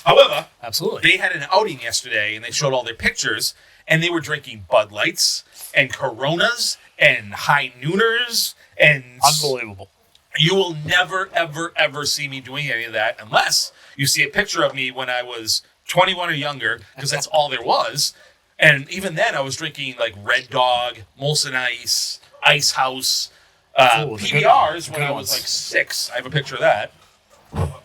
However, Absolutely. they had an outing yesterday, and they showed all their pictures, and they were drinking Bud Lights and Coronas and High Nooners, and Unbelievable. you will never, ever, ever see me doing any of that unless you see a picture of me when I was 21 or younger, because that's all there was. And even then, I was drinking like Red Dog, Molson Ice, Ice House Ooh, the good PBRs one. when I Good was ones. like 6. I have a picture of that.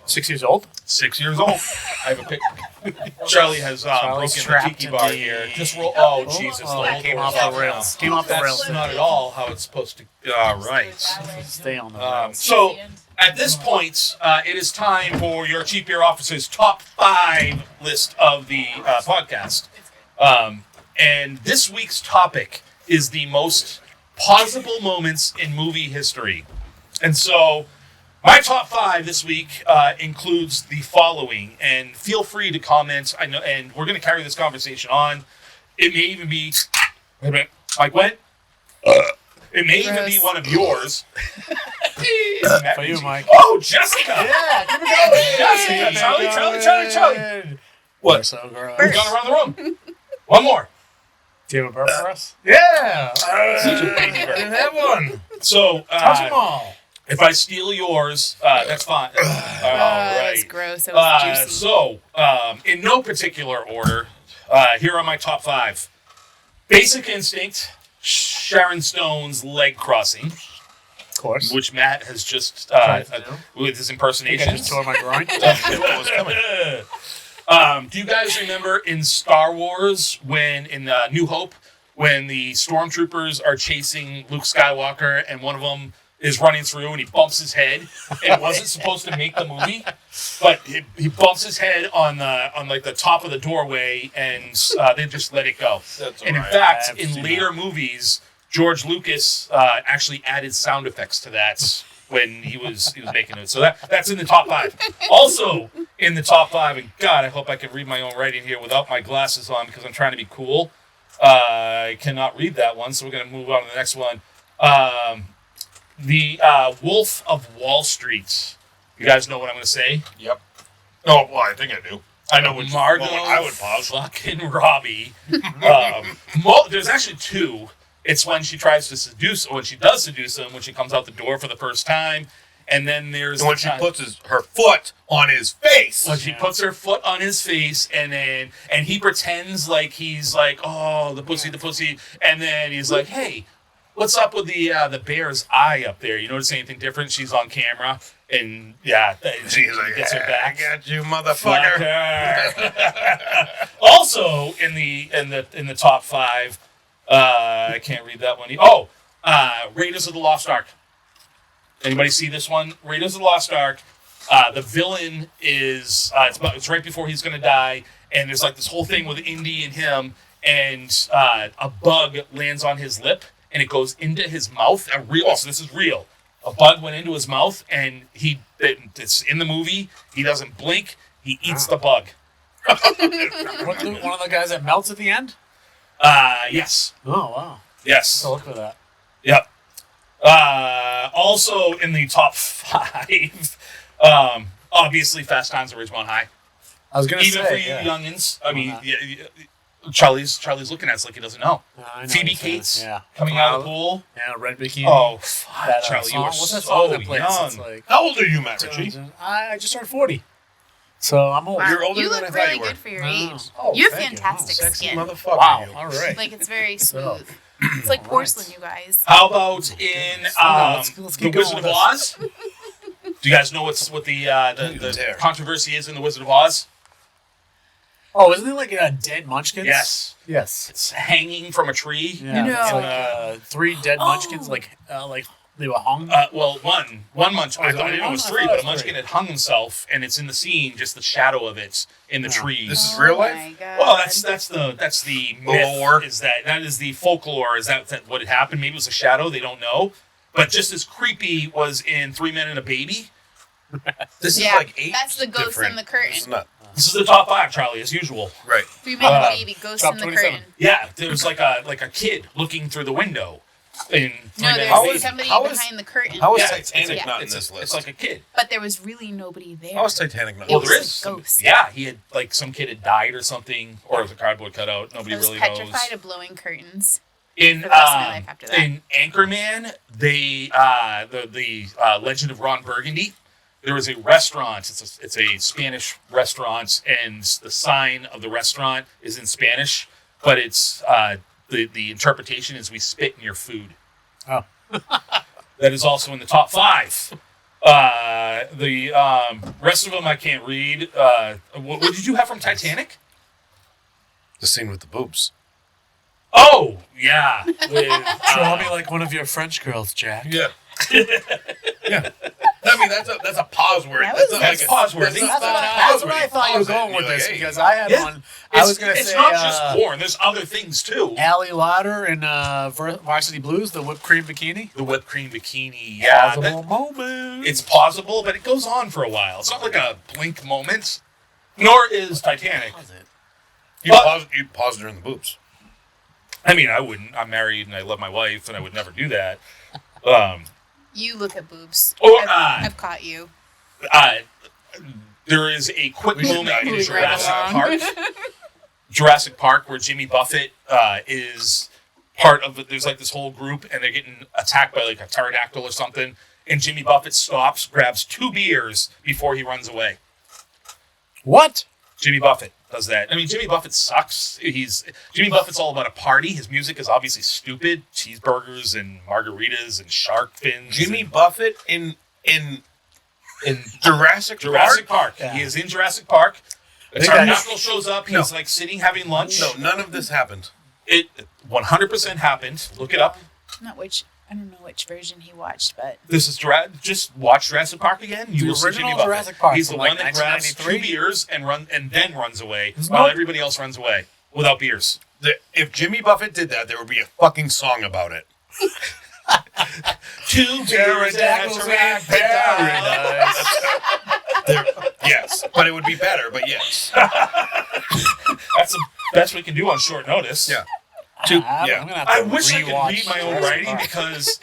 6 years old. 6 years old. I have a picture. Charlie has Charlie's broken the trapped tiki in bar the- here. Just roll. Oh, Oh, Jesus. oh, the whole came door's off the off rails. now. Came off the rails. That's not at all how it's supposed to. All right. Stay on the rails. So at this point, it is time for your Cheap Beer Officer's top 5 list of the podcast. And this week's topic is the most pausable moments in movie history. And so my top 5 this week includes the following. And feel free to comment. I know, and we're going to carry this conversation on. It may even be... Wait a minute. Mike went? It may even be one of yours. For you, Mike. Oh, Jessica! Yeah, keep it going. Jessica, Charlie. What? We're so gross. We've gone around the room. One more. Do you have a burp for us? Yeah. Such a baby I bird. didn't have one. So, Touch them all. if I steal yours, that's fine. All That's right. gross. That was juicy. So, in no particular order, here are my top 5. Basic Instinct, Sharon Stone's Leg Crossing, Of course. which Matt has just, Tried to do. with his I think I impersonations. just tore my groin. What was coming? Do you guys remember in Star Wars when in New Hope when the stormtroopers are chasing Luke Skywalker and one of them is running through and he bumps his head and it wasn't supposed to make the movie, but he bumps his head on like the top of the doorway and they just let it go. That's And in alright. fact, I've in seen later movies, George Lucas actually added sound effects to that when he was making it. So that's in the top 5. Also in the top 5, and God, I hope I can read my own writing here without my glasses on because I'm trying to be cool. I cannot read that one, so we're going to move on to the next one. The Wolf of Wall Street. You guys know what I'm going to say? Yep. Oh, well, I think I do. I know which Margot moment I would pause. fucking Robbie. There's actually 2. It's when she tries to seduce, or when she does seduce him, when she comes out the door for the first time. And then there's And when she puts her foot on his face. when she puts her foot on his face, and he pretends like he's like, oh, the pussy, and then he's like, hey, what's up with the bear's eye up there? You notice anything different? She's on camera, and She's like, gets her "Yeah, back. I got you, Fuck motherfucker. her. Also in the top 5, I can't read that one. Raiders of the Lost Ark. Anybody see this one? Raiders of the Lost Ark. The villain is it's right before he's gonna die, and there's like this whole thing with Indy and him, and a bug lands on his lip, and it goes into his mouth. So this is real. A bug went into his mouth, and it's in the movie. He doesn't blink. He eats the bug. One of the guys that melts at the end? Yes. Oh, wow. Yes. So look for that. Yep. Also in the top 5, obviously Fast Times at Ridgemont High. I was going to say. Even for you youngins, I mean, Charlie's looking at us like he doesn't know. I know Phoebe what you're Cates saying. Yeah. coming out of the pool. Yeah, red bikini. Oh, fuck, That, Charlie, you song. were What's that so song that plays? It's young. like, How old are you, Matt Ricci? I just turned 40. So I'm old. Wow. You're older you than look I thought really you were. good for your Wow. age. Oh, you have thank you. fantastic Sexy skin. motherfucker. Wow. You. All right. Like it's very So- smooth. It's like porcelain, you guys. How about in let's The keep going Wizard of with this. Oz? Do you guys know what You the dare. controversy is in The Wizard of Oz? Oh, isn't it like a dead munchkins? Yes. Yes. It's hanging from a tree. Yeah. No. It's like 3 dead munchkins, like they were hung. Well, one munchkin. Oh, I is it thought it one? was I 3, thought but it a was munchkin 3. had hung himself, and it's in the scene, just the shadow of it in the tree. This is real life? Oh my God. Well, that's the myth. lore. Is that is the folklore? Is that what had happened? Maybe it was a shadow. They don't know. But just as creepy was in 3 Men and a Baby. This Yeah, is like 8. that's the ghost in the curtain. This is not This is the top 5, Charlie, as usual. right. 3 Men and a Baby, Ghost top in the 27. curtain. Yeah, there was like a kid looking through the window. In 3 No, Men and a How there's is- Baby. somebody how is- behind the curtain. How is Yeah, Titanic not in it's this list? It's like a kid. But there was really nobody there. How is Titanic not? It Well, was there a is. ghost. Yeah, he had some kid had died or something, or it was a cardboard cutout. Nobody I was really petrified knows. of blowing curtains. In for the rest of my life after that. in Anchorman, they the Legend of Ron Burgundy. There was a restaurant. It's a Spanish restaurant, and the sign of the restaurant is in Spanish, but it's the interpretation is "we spit in your food." Oh. That is also in the top 5. The rest of them I can't read. What did you have from Titanic? The scene with the boobs. Oh, yeah. With, Draw me like one of your French girls, Jack. Yeah. Yeah. I mean, that's a pause word. That was- That's pause-worthy. That's what I thought you were going with this, because I had one. I was going to it's say not just porn. There's other things, too. Allie Lauder in Varsity Blues, the whipped cream bikini. The whipped cream bikini. Yeah. Pausable moment. It's pausable, but it goes on for a while. It's not like a blink moment. Nor is Titanic. Pause it. You pause during the boobs. I mean, I wouldn't. I'm married and I love my wife, and I would never do that. You look at boobs. Or, I've caught you. There is a quick moment in moving Jurassic right Park. Jurassic Park, where Jimmy Buffett is part of it. There's like this whole group, and they're getting attacked by like a pterodactyl or something. And Jimmy Buffett stops, grabs 2 beers before he runs away. What? Jimmy Buffett does that. I mean, Jimmy Buffett sucks. Jimmy Buffett's all about a party. His music is obviously stupid. Cheeseburgers and margaritas and shark fins. Jimmy Buffett in Jurassic Park. Yeah. He is in Jurassic Park. A think that's- pterodactyl shows up. He's like sitting having lunch. No, none of this happened. It 100% happened. Look it up. I don't know which version he watched, but This is just watch Jurassic Park again. You The will see original Jimmy Buffett. Jurassic Park He's the from, one like, that grabs 2 1993? beers and then runs away There's while no- everybody else runs away without beers. If Jimmy Buffett did that, there would be a fucking song about it. 2 beers and a paradise. Yes, but it would be better. But yes, That's the best we can do on short notice. yeah. I'm yeah. gonna have I to wish I could rewatch read my own Jurassic writing Park. because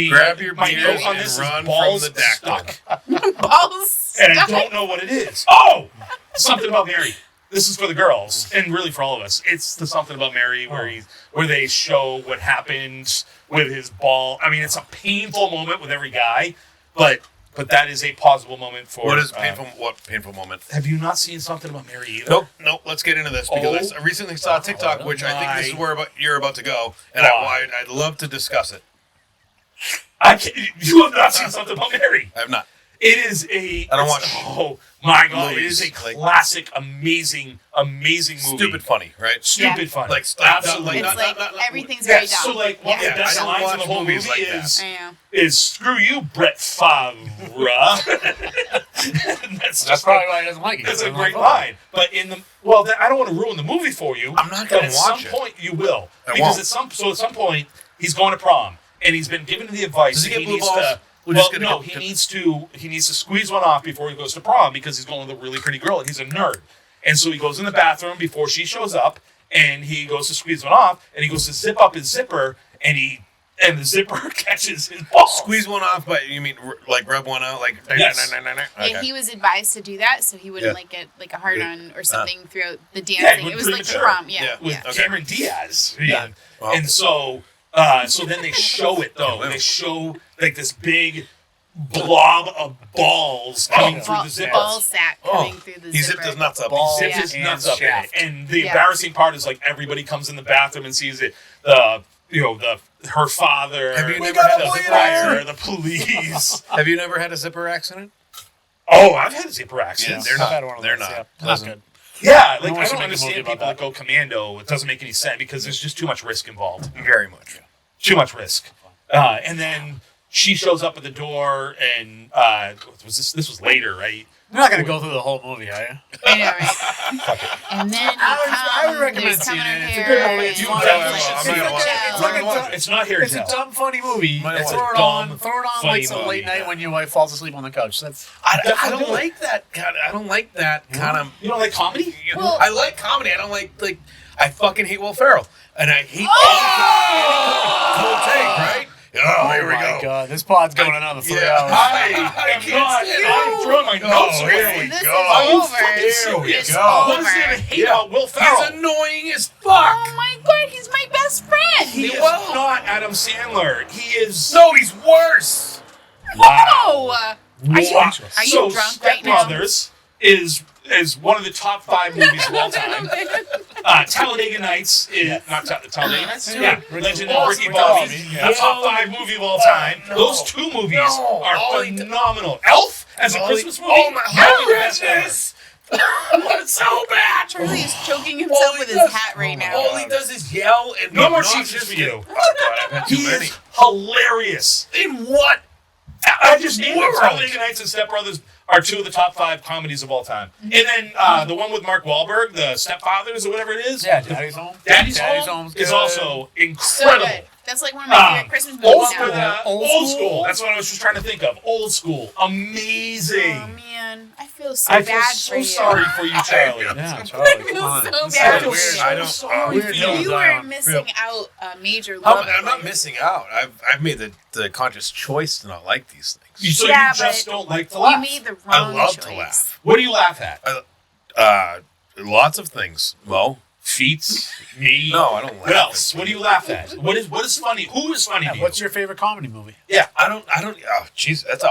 Grab your my beers note on and this run is from balls the dactyl. stuck, balls. and I don't know what it is. Oh, something about Mary. This is for the girls and really for all of us. It's the something about Mary where they show what happened with his ball. I mean, it's a painful moment with every guy, but that is a pausable moment for. What is painful? What painful moment? Have you not seen something about Mary either? Nope. Let's get into this because I recently saw a TikTok, which I think this is where you're about to go, and I'd love to discuss it. You have not seen something about Mary. I have not. It is a. I don't watch Oh my god! movies, It is a like- classic, amazing movie. Stupid funny, right? Stupid Yeah. fun. Like absolutely. It's not- like not- everything's very Yeah, dumb. so like one of the Yeah, best I don't lines in watch the whole movies movie like that. is I know. "Screw you, Brett Favre." That's That's probably why he doesn't like it. That's He a doesn't great like line. But I don't want to ruin the movie for you. I'm not But gonna at watch some it. point you will, I because won't. at some point he's going to prom and he's been given the advice. Does he that get blue needs balls? to. We're Well, just gonna no, get- he needs to squeeze one off before he goes to prom because he's going with a really pretty girl. He's a nerd, and so he goes in the bathroom before she shows up, and he goes to squeeze one off, and he goes to zip up his zipper, and the zipper catches his balls. Squeeze one off, but you mean like rub one out, like Yes. Okay. Yeah, he was advised to do that so he wouldn't Yeah. like get like a hard on or something throughout the Yeah, dancing. with It was like the premature. prom. Yeah. Yeah. With Okay. Cameron Diaz. Yeah. Wow. And so then they show it though. They show like this big blob of balls coming through the zipper. Ball sack coming through the He zipper. zipped his nuts up. Balls. Zips Yeah. his nuts up in it. And the Yeah. embarrassing part is like everybody comes in the bathroom and sees it. Her father, Have you the never had a fire, zipper accident? the police. Have you never had a zipper accident? Oh, I've had zipper accidents. they're I've not. had one of They're those, not. yeah. Not Pleasant. good. Yeah, like No one I should don't make a movie understand about people that that. go commando. It doesn't make any sense because there's just too much risk involved. Very much. Too much risk. And then she shows up at the door, and this was later, right? You're not gonna go through the whole movie, are you? I know, right? And then I would recommend there's seeing coming it. her It's a hair good movie. and It's You fun. definitely I'm should not see gonna it. watch it. It's like a It's not here to It's a tell. dumb, funny movie. It's Throw a it on. dumb, Throw it on funny like some movie. late night when your wife falls asleep on the couch. That's I Definitely don't do it. like that kind. I don't like that kind of. You don't like comedy? Well- I like comedy. I don't like. I fucking hate Will Ferrell, and I hate any cold take. Right? Oh, here we my go. god, this pod's going another 3 Yeah. hours. I'm throwing my notes Oh, away. here we This go. is over. Here we It's go. What is there to over. hate about Will He's Ferrell? annoying as fuck. Oh my god, he's my best friend. He is not Adam Sandler. He is. No, he's worse. Wow. Oh, are you So drunk Step right now? Brothers is is one of the top 5 movies of all time. Talladega Nights is not Talladega Nights. Yeah, Legend of Ricky Bobby. A top 5 movie of all time. Those 2 movies are phenomenal. Elf as a Christmas movie. Oh my goodness! It's so bad. Charlie is choking himself with his hat right now. All he does is yell and no more cheeses for you. Oh God, I've had too He many. is hilarious. In what? I just named it. Talladega Nights and Step Brothers are 2 of the top 5 comedies of all time. And then the one with Mark Wahlberg, the Stepfathers or whatever it is. Yeah, Daddy's Home. Daddy's Home is also So incredible. good. That's like one of my favorite Christmas movies now. Old school. That's what I was just trying to think of. Old school. Amazing. Oh man, I feel so I feel bad so for you. sorry for you, Charlie. Yeah, I Charlie. feel Come on. so I bad feel for so you. sorry for you. You are missing out a major love. I'm not missing out. I've made the conscious choice to not like these things. So Yeah, you just but don't like to You laugh. made the I wrong love choice. to laugh. What do you laugh at? Lots of things. Well, Feet, me. no, I don't laugh. What else? What do you laugh at? What is funny? Who is funny to you? What's your favorite comedy movie? Yeah, I don't. Oh, jeez, that's a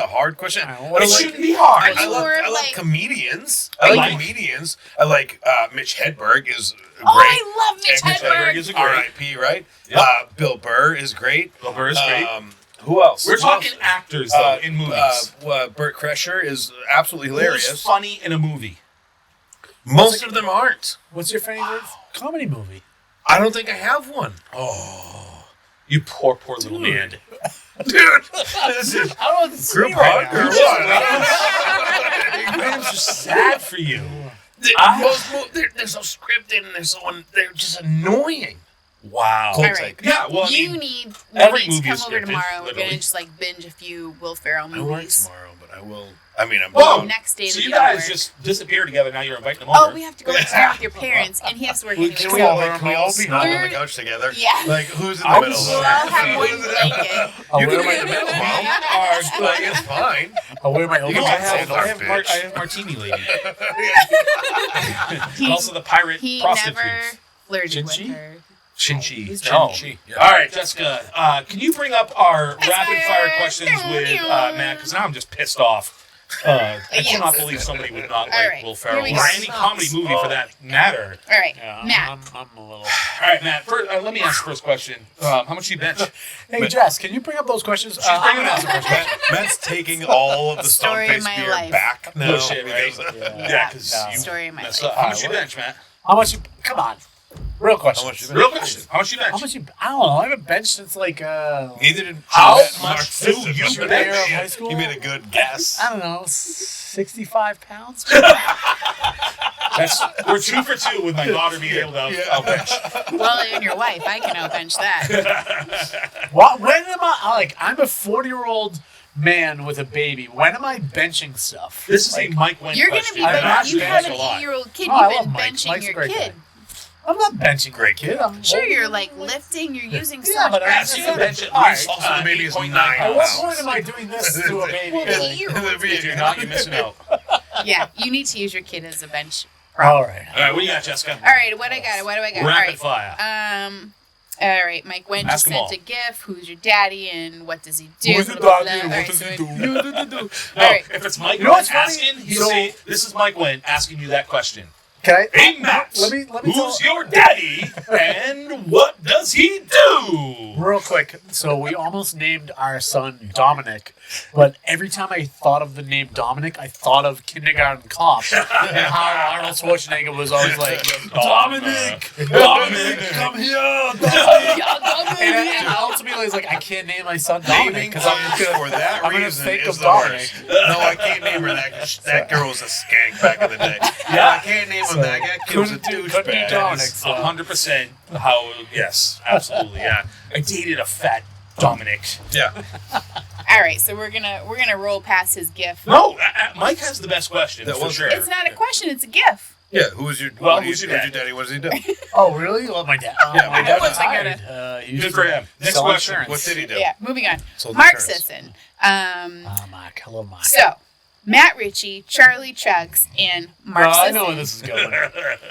hard question. What It is shouldn't be hard. I love like- comedians. I I like like- comedians. I like Mitch Hedberg is great. Oh, I love Mitch Mitch Hedberg Hedberg. is a great. R.I.P. Right? Yep. Bill Burr is great. Bill Burr is great. Who else? We're Who talking else? actors though in movies. Burt Kreischer is absolutely hilarious. Who's funny in a movie? Most of them aren't. What's your favorite comedy movie? I don't think I have one. You poor little man. Dude, this is I don't know. It's group right hug or now. what? I'm just sad for you. They're so scripted and they're just annoying. Wow. Cold All right. take. Yeah, well, I You mean, need every to movie come is over scripted, tomorrow. We're literally. gonna just like binge a few Will Ferrell I work movies. tomorrow, but I will. I mean, I'm Whoa. Next day so that you you don't guys work. just disappear together. Now you're inviting them over. Oh, we have to go stay with your parents, and he has to work anyway. Can So we all, like, Can we all be snuggle on home? the couch together? Yeah. Like, who's in the I middle? was- we'll all have one blanket. I'll You wear can be in the my, middle, Mom. Like, it's fine. I'll wear my You can overall have sandals. our I have bitch. Martini Lady. He, And also the pirate he prostitute. never flirted Chin-chi? with her. Chin-chi. Who's No. Chin-chi, yeah. All right, Jessica, can you bring up our Yes, rapid fire sir. questions with Matt? Because now I'm just pissed off. I Yes. cannot believe somebody would not All like right, Will here Ferrell we or go. any comedy movie for that matter. All right, Yeah, Matt. I'm a little. All right, Matt. First, let me ask the first question. How much do you bench? Hey, Jess, can you bring up those questions? I'm bringing gonna up ask the first question. Matt's taking all of the Story of Stoneface my beer life. back now. Bullshit, right? Yeah, because Yeah. you Story of my messed life. up. How much you bench, Matt? How much you? Come on. Real question. How much you bench? Real question. How much you bench? How much you? I don't know. I haven't benched since like Neither did How Matt. much do you junior bench? year of high school. He made a good guess. I don't know, 65 pounds. We're 2 for 2 with my daughter being able to out bench. Well, and your wife, I can outbench that. What? When am I? Like, I'm a 40-year-old man with a baby. When am I benching stuff? This is a Mike Wentz You're gonna question. be I'm not benching. You have benching an a lot. 8-year-old kid. Oh, I You've love been Mike. benching Mike's a your great kid. guy. I'm not benching great kid. I'm Sure, you're like lifting. You're using so Yeah, much but I'm Yes, gravity. you can bench at All right. least Also, the baby is 8.9 9 At what pounds. point am I doing this to a baby? Well, Like, If you're not, you're missing out. Yeah, you need to use your kid as a bench. all right. All right, what do you got, Jessica? All right, what I got? What do I got? All Rapid right. fire. All right, Mike Wentz Ask 'em sent all. a GIF. Who's your daddy and what does he do? Who's your Blah, blah, daddy and blah. what All does right, he so- No, All right. if it's Mike You know Wentz what's funny? asking, he'll So- say, "This is Mike Wentz asking you that question." Okay. Hey, Matt, Let me who's tell- your daddy and what does he do? Real quick, so we almost named our son Dominic, but every time I thought of the name Dominic, I thought of Kindergarten Cop and how Arnold Schwarzenegger was always like, Dominic, Dominic, come here, Dominic. And ultimately, I was like, I can't name my son Dominic Naming because I'm kids for that I'm gonna reason think is of the Dominic. worst. No, I can't name her that 'cause that girl was a skank back in the day. Yeah, I can't name him that. That kid was a couldn't do douchebag. Dominic. That's 100% how. Yes, absolutely. Yeah, I dated a fat Dominic. Yeah. All right, so we're gonna roll past his GIF. No, Mike has the best questions That for was- sure. It's not a question; it's a GIF. Yeah, who's your who's your daddy? What does he do? Oh, really? Well, my dad. Yeah, my dad was retired. like He used Good to for him. Next sell question. insurance. What did he do? Yeah, moving on. Sold Mark insurance. Sisson. Oh, Mark. Hello, Mark. So, Matt Ricci, Charlie Chugs, and Mark I Sisson know where this is going.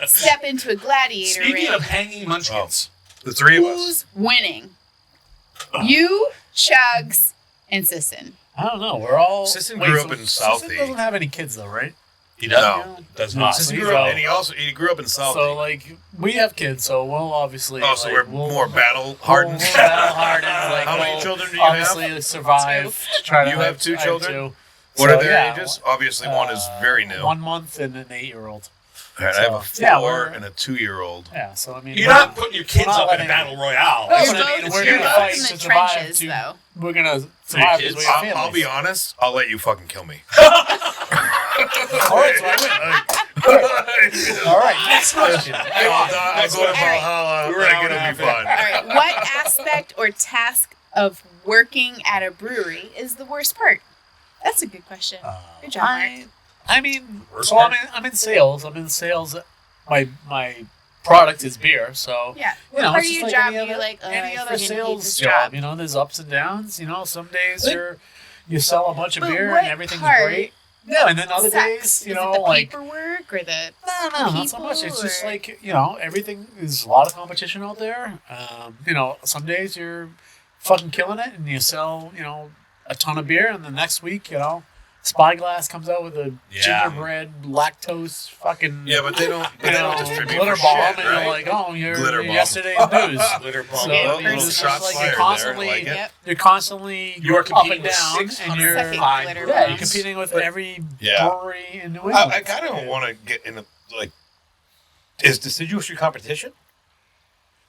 step into a gladiator Speaking ring. of hanging munchkins, The three of us. Who's winning? You, Chugs, and Sisson. I don't know. We're all. Sisson grew up in Sisson Southie. doesn't have any kids, though, right? He does. No. Does not. Since So- he grew up in South. So like we have kids, so we'll obviously. Oh, so we're we'll, more battle hardened. We'll battle hardened. Like, How many we'll children do you have? obviously survive. Try to You have two I children? two. What So, are their yeah, ages? Obviously, one is very new. 1 month and an 8-year-old. All right, I have a 4 Yeah, we're- and a 2-year-old. Yeah, so I mean, You're not putting your kids we're not up in a letting- battle royale. That's You're what I both, mean. We're you're gonna both fight in the to survive. trenches, though. We're gonna survive kids? because we have families. I'll be honest. I'll let you fucking kill me. All right, so I win. All right, next question. I'll go to Valhalla. We're Like, out it'll be after. fun. All right. What aspect or task of working at a brewery is the worst part? That's a good question. Good job, Mark. I mean, Worst so part? I'm in sales. I'm in sales. My product is beer, so Yeah. you know, What part it's of just your like job any do other, you like? any I other fucking hate sales this job. You know, there's ups and downs. You know, some days you sell a bunch of But beer what and everything's part great. Yeah, and then other sucks? days, you Is know, it the like paperwork or the no, not so people, much. It's just or- like, you know, everything is a lot of competition out there. You know, some days you're fucking killing it and you sell, you know, a ton of beer, and the next week, you know, Spyglass comes out with a Yeah. gingerbread, lactose, fucking Yeah, but they don't. you They know, don't distribute glitter for bomb, shit, and right? you're like, oh, you're Glitter bomb. yesterday's news. Glitter bomb. So Yeah, I mean, little it's shots just like fired you're there, constantly, like it. Yep. you're constantly You are up competing and with down, and 600 you're Second glitter yeah, you're bombs. competing with every Yeah. brewery in New England. I kind of want to get into like. Is deciduous your competition?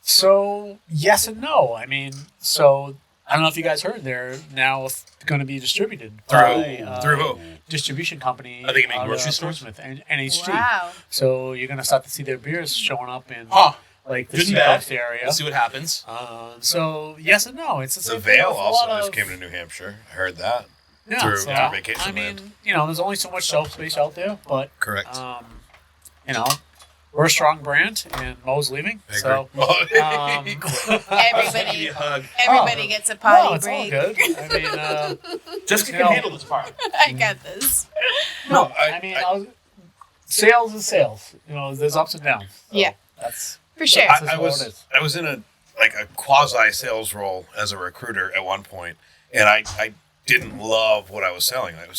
So yes and no. I mean, so I don't know if you guys heard, they're now going to be distributed Through who? distribution company. Are they gonna be out grocery of stores? Portsmouth and NHG. Wow. So you're going to start to see their beers showing up in Huh. like the Good and bad. Seacoast area. We'll see what happens. So yes and no. It's the The same thing Vale with a also lot just of- came to New Hampshire. I heard that. yeah, through- so, through vacation I mean, land. you know, there's only so much shelf space out there, but Correct. you know, we're a strong brand, and Mo's leaving, I so. agree. Give me Everybody, a hug. everybody gets a potty No, it's all break. good. I mean, Jessica You can know. handle this part. I got this. no, I- I mean, sales is sales. You know, there's ups and downs. So Yeah. that's For sure. That's I what it is. was in a quasi sales role as a recruiter at one point, and I didn't love what I was selling. It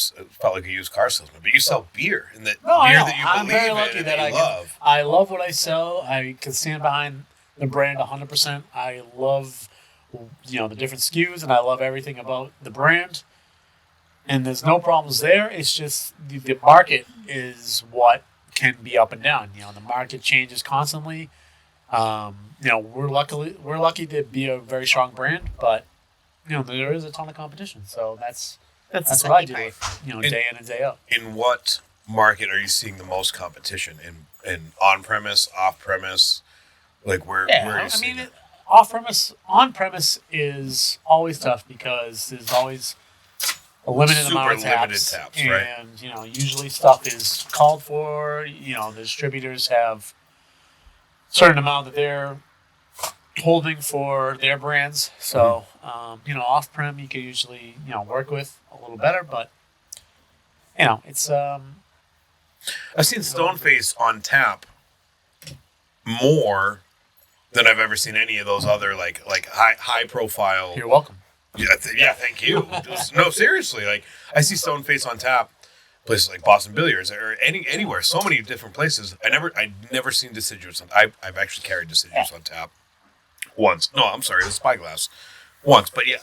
felt like a used car salesman. But you sell beer, and that No, I beer know. that you I'm believe very in lucky and that you I love. I love what I sell. I can stand behind the brand 100%. I love, you know, the different SKUs, and I love everything about the brand. And there's no problems there. It's just the market is what can be up and down. You know, the market changes constantly. You know, we're lucky to be a very strong brand, but you know, there is a ton of competition. So that's the what I sucky do part. with, you know, And- day in and day out. In what market are you seeing the most competition? In on premise, off premise? Like where are you I seeing mean, it? on premise is always tough because there's always a limited Super amount of limited taps, taps, and right. you know, usually stuff is called for. You know, the distributors have a certain amount that they're holding for their brands. So, you know, off prem you can usually, you know, work with a little better, but you know, it's I've seen Stoneface on tap more than I've ever seen any of those other like high profile. you're welcome. Yeah, thank you. No, seriously, like I see Stoneface on tap, places like Boston Billiards or anywhere, so many different places. I've never seen deciduous. I've actually carried deciduous on tap once. No, I'm sorry, the Spyglass once. But yeah,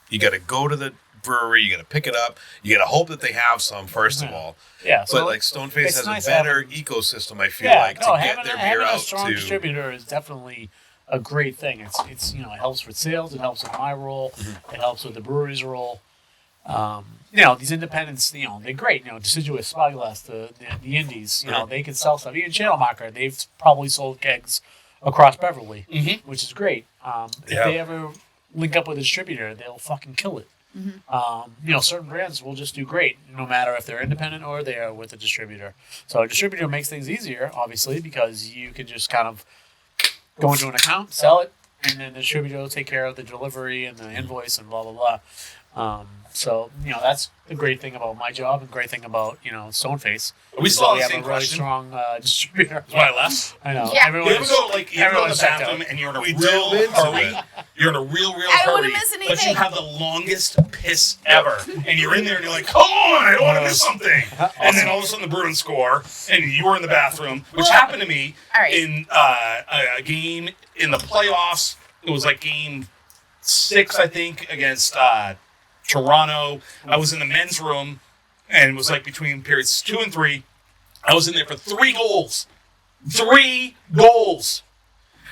you got to go to the brewery, you got to pick it up, you got to hope that they have some first of all. Yeah, so But like Stoneface it's has nice a better having- ecosystem. I feel like to get their beer having out a strong to. distributor is definitely a great thing. It's you know, it helps with sales, it helps with my role, it helps with the brewery's role. You know, these independents, you know, they're great. You know, Deciduous, Spyglass, the indies, you know, they can sell stuff. Even Channel Marker, they've probably sold kegs across Beverly, which is great. If Yeah. they ever link up with a distributor, they'll fucking kill it. You know, certain brands will just do great, no matter if they're independent or they are with a distributor. So a distributor makes things easier, obviously, because you can just kind of go into an account, sell it, and then the distributor will take care of the delivery and the invoice and blah, blah, blah. So, that's the great thing about my job and great thing about, Stoneface. We still have we the have same a really question. strong distributor. That's why I left. I know. Yeah. You ever go like you ever go to the everyone's checked bathroom out. and you're in a We real dove into hurry. it. You're in a real I don't wanna hurry, miss but you anything. have the longest piss ever, and you're in there and you're like, "Come on, I don't want to miss something." And then all of a sudden the Bruins score, and you were in the bathroom, which happened to me All right. in a game in the playoffs. It was like game 6, I think, against Toronto. I was in the men's room, and it was like between periods 2 and 3. I was in there for 3 goals. 3 goals.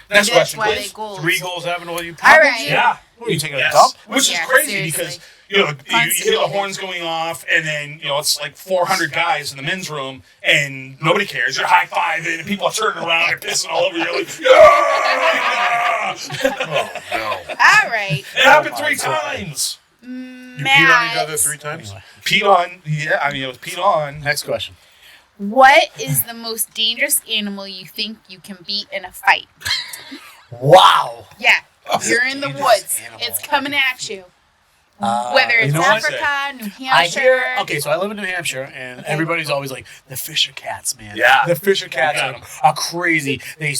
Next That's question, why please. they goals. 3 goals haven't what you All right. Yeah. What, are you taking Yes. a dump? Which is Yeah, crazy seriously. because you hear the Constipated. horns going off, and then it's like 400 guys in the men's room, and nobody cares. You're high fiving, and people are turning around and pissing all over you. You're like, yeah! Oh, no. All right. It happened 3 times. You peed on each Matt, other 3 times? Anyway, Peed on. Yeah, I mean it was peed on. next question. what is the most dangerous animal you think you can beat in a fight? Wow. Yeah. You're in the dangerous woods. animal. It's coming at you. Whether it's you know what? Africa, New I Hampshire. hear. Okay, so I live in New Hampshire, and everybody's always like, the Fisher cats, man. Yeah. The Fisher cats Yeah. are crazy. They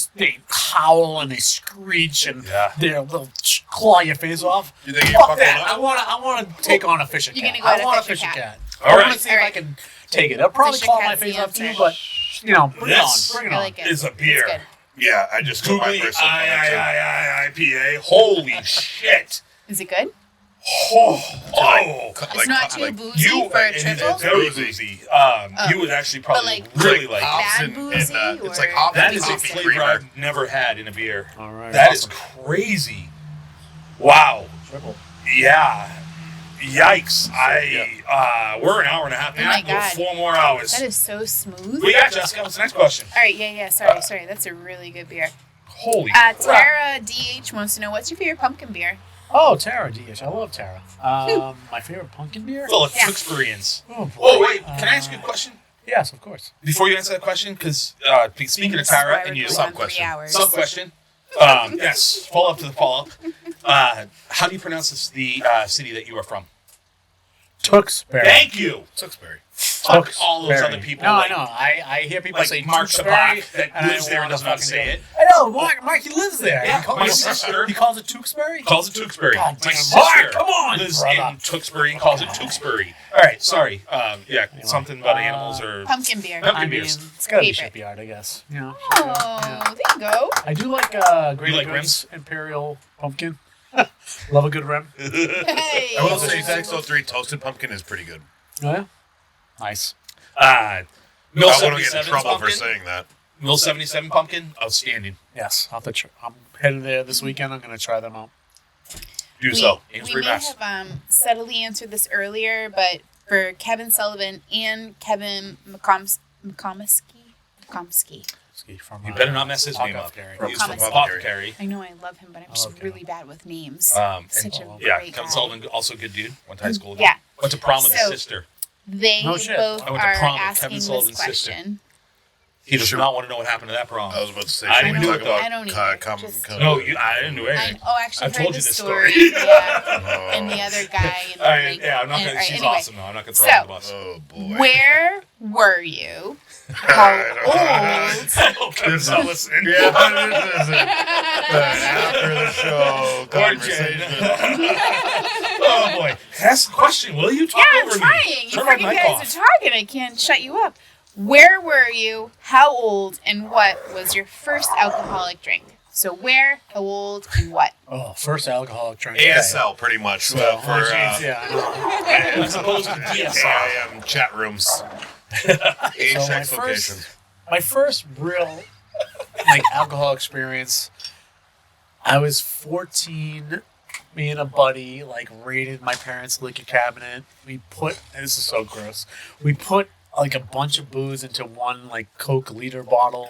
howl and they screech and Yeah. they'll claw your face off. You think you Fuck fucked that! it up? I want to take on a Fisher You're cat. gonna go at I a want a Fisher Fisher cat. cat. All I right. want to see if All I right. can take it. They'll probably Fisher claw my cat's face the off too, answer. but bring This it on. Bring it I on. like it. Is a It's beer. good. Yeah, I just took my Googly first sip on it, too. IPA. Holy shit. Is it good? Oh. It's not too boozy You for a it is triple. very boozy. You would actually probably like- really like. hops Bad and, boozy it's or- like hops That and is a coffee flavor creamer. I've never had in a beer. All right. That is awesome. crazy. Wow. Triple. Yeah. Yikes. We're an hour and a half Oh now. my Go God. 4 more hours. That is so smooth. We got Jessica. What's the next question? All right, yeah. Sorry. That's a really good beer. Holy crap. Tara DH wants to know, what's your favorite pumpkin beer? Oh, Tara DH. I love Tara. My favorite pumpkin beer? Full of Yeah. experience. Oh, boy. Oh, wait. Can I ask you a question? Yes, of course. Before you answer that question, because speaking of This is Tara, why and we're you going on 3 sub-question. hours. sub question. Yes, follow up to the follow up. How do you pronounce the city that you are from? Tewksbury. Thank you. Tewksbury. Fuck all those Tewksbury. other people. No, like, I know. I hear people like say Mark Tewksbury, Shabak that and I lives there and wanna doesn't know how to fucking say go- it. I know. Mark, he lives there. Yeah, He calls my it- sister- He calls it Tewksbury? Calls it Tewksbury. God My damn, sister Mark, come on, lives brother. in Tewksbury and calls it Tewksbury. All right, sorry. Something about animals or Pumpkin beer. Pumpkin I mean, beers. it's gotta be Favorite. Shipyard, I guess. You know, Oh, there you go. I do like Great like Goods Imperial Pumpkin. Love a good rim. Hey. I will say XO3 toasted pumpkin is pretty good. Oh, yeah? Nice. Mill I want to get 77 in trouble for pumpkin. saying that. Mill 77 pumpkin, outstanding. Yes, I'm heading there this weekend. I'm going to try them out. Do so. We Amesbury, may Mass. have subtly answered this earlier, but for Kevin Sullivan and Kevin McComsky. Ski from, You better not mess his name up. Apothecary. From He's from Apothecary. Apothecary. I know I love him, but I'm just love really Kevin. bad with names. And Such a yeah, great Kevin guy. Sullivan, also a good dude. Went to high school with Yeah. him. Went to prom with his So- sister. They No shit. both I went to are prom with asking Kevin this Sullivan's sister. question. He does Sure. not want to know what happened to that prom. I was about to say, I should didn't we do talk it, though. I don't either. about Just- No, I didn't do anything. Actually, I've heard told the you this story. story. Yeah. And the other guy. And the link. Yeah, I'm not And- gonna. alright, She's anyway. awesome though. I'm not gonna throw her under the bus. Oh, boy. Where were you? How old? Kevin's not listening. Yeah, this is it. After the show Poor conversation. Oh boy, ask the question. Will you talk Yeah, I'm over trying. me? You Turn my freaking mic guys off. are talking. I can't shut you up. Where were you? How old? And what was your first alcoholic drink? So where, how old, and what? Oh, first alcoholic drink. ASL, pretty much. So Well, for yeah, I know. As opposed to DSR. AIM chat rooms. Age, So my sex, location. My first real alcohol experience, I was 14. Me and a buddy raided my parents' liquor cabinet. We put, and this is so gross. We put a bunch of booze into one Coke liter bottle,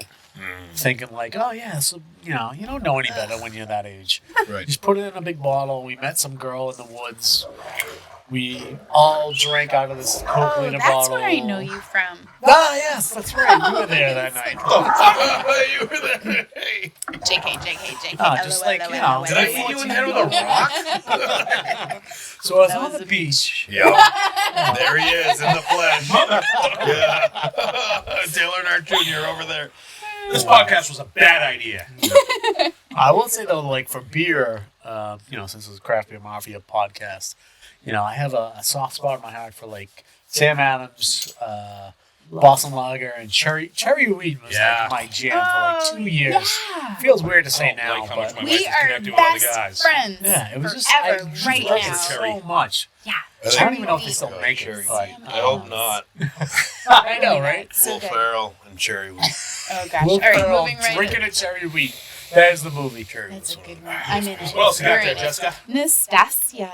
thinking oh yeah, so you don't know any better when you're that age. Right. Just put it in a big bottle. We met some girl in the woods. We all drank out of this Coke Oh, liter that's bottle. where I know you from. Ah, yes, that's right. You were there that night. You were there. Hey. JK. Oh, just LOL, Did I hit you in the head with a rock? So I was That on was the a- beach. Yep. There he is in the flesh. Yeah. Dale Earnhardt Jr. over there. This podcast was a bad idea. I will say though, like for beer, since it's a Craft Beer Mafia podcast, I have a soft spot in my heart for like Sam Adams, Boston Lager, and cherry wheat was Yeah. like my jam for like 2 years. Yeah. Feels weird to I say don't now, like how much but my wife We is are connected with other best guys. friends. yeah, it was just forever, I just right loved now. it so much. Yeah. I don't even know if they still Oh, make it, cherry but wheat. I hope not. I know, right? So Will good. Ferrell and cherry wheat. Oh gosh. Will All right, Ferrell moving right. drinking a cherry wheat. That is the movie. Cherry wheat. That's a good one. I'm in it. What else you got You're there, in it. Jessica? Nastasia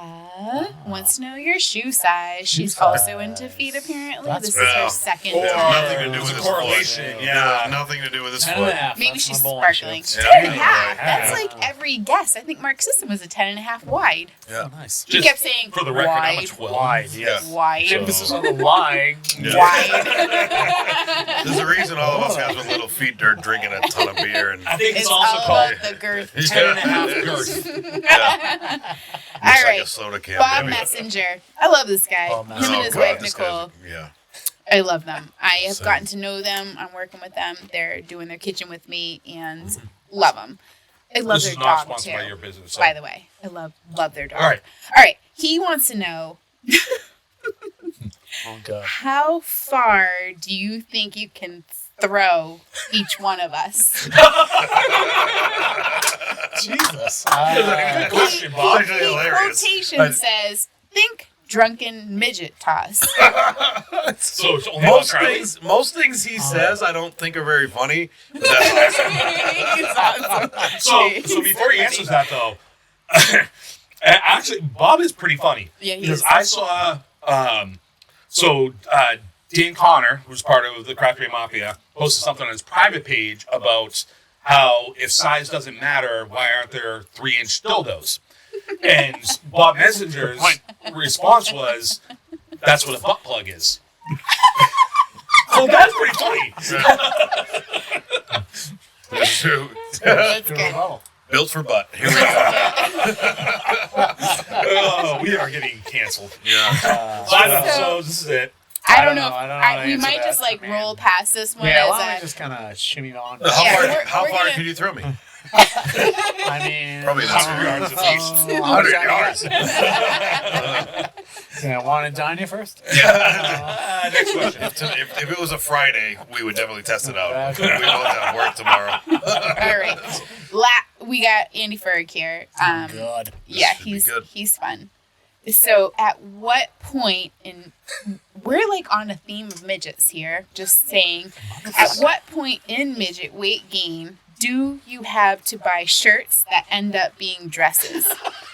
wants to know your shoe size. She's also into feet, apparently. That's This right. is her second. Yeah, time. nothing to do There's with a his correlation. foot. Yeah. Nothing to do with his 10 and a foot. half. Maybe That's she's my bowling sparkling. shoe. Yeah. 10 and a half. Yeah. That's like every guess. I think Mark System was a 10 and a half wide. Oh, nice. He kept saying For the record, I'm a wide, 12. Wide, yes. wide, Emphasis on the wide. Yeah. wide. There's a reason all of us guys with little feet are drinking a ton of beer. And I think it's, It's also all called about the girth. 10 and a half girth. yeah. All Looks like right. a soda can. Bob maybe. Messenger. I love this guy. Bob Him Messenger. and his God, wife this guy's Nicole. yeah. I love them. I have Same. gotten to know them. I'm working with them. They're doing their kitchen with me and love them. I love This their is not dog sponsored too. by your business. So. By the way, I love their dog. All right. All right. He wants to know Oh, God. how far do you think you can throw each one of us? Jesus. Good question, Bob. Actually The hilarious. quotation says, "Think drunken midget toss." So it's only about Charlie? Most things he says, I don't think are very funny. But that's awesome. It's awesome. So before he answers that, though, actually, Bob is pretty funny. Yeah, he because is. I saw, Dan Connor, who's part of the Craft Beer Mafia, posted something on his private page about how if size doesn't matter, why aren't there 3-inch dildos? And Bob Messenger's response was, "That's what a butt plug is." So that's pretty funny. That's true. That's Good good. rebuttal. Built for butt. Here we go. Oh, we are getting canceled. Yeah. 5 episodes. This is it. I don't know. I don't know how to We answer might that. just like I mean- roll past this one Yeah, as why don't we a. just kind of shimmy on? How Yeah, far? we're How far gonna- can you throw me? I mean, Probably not 100 yards at least. 100 yards. Yeah, want to dine you first? Next question. If it was a Friday, we would definitely test it out. Okay. We both have work tomorrow. All right. We got Andy Ferg here. God. Yeah, should be he's good. fun. So, at what point in we're like on a theme of midgets here? Just saying, at what point in midget weight gain do you have to buy shirts that end up being dresses?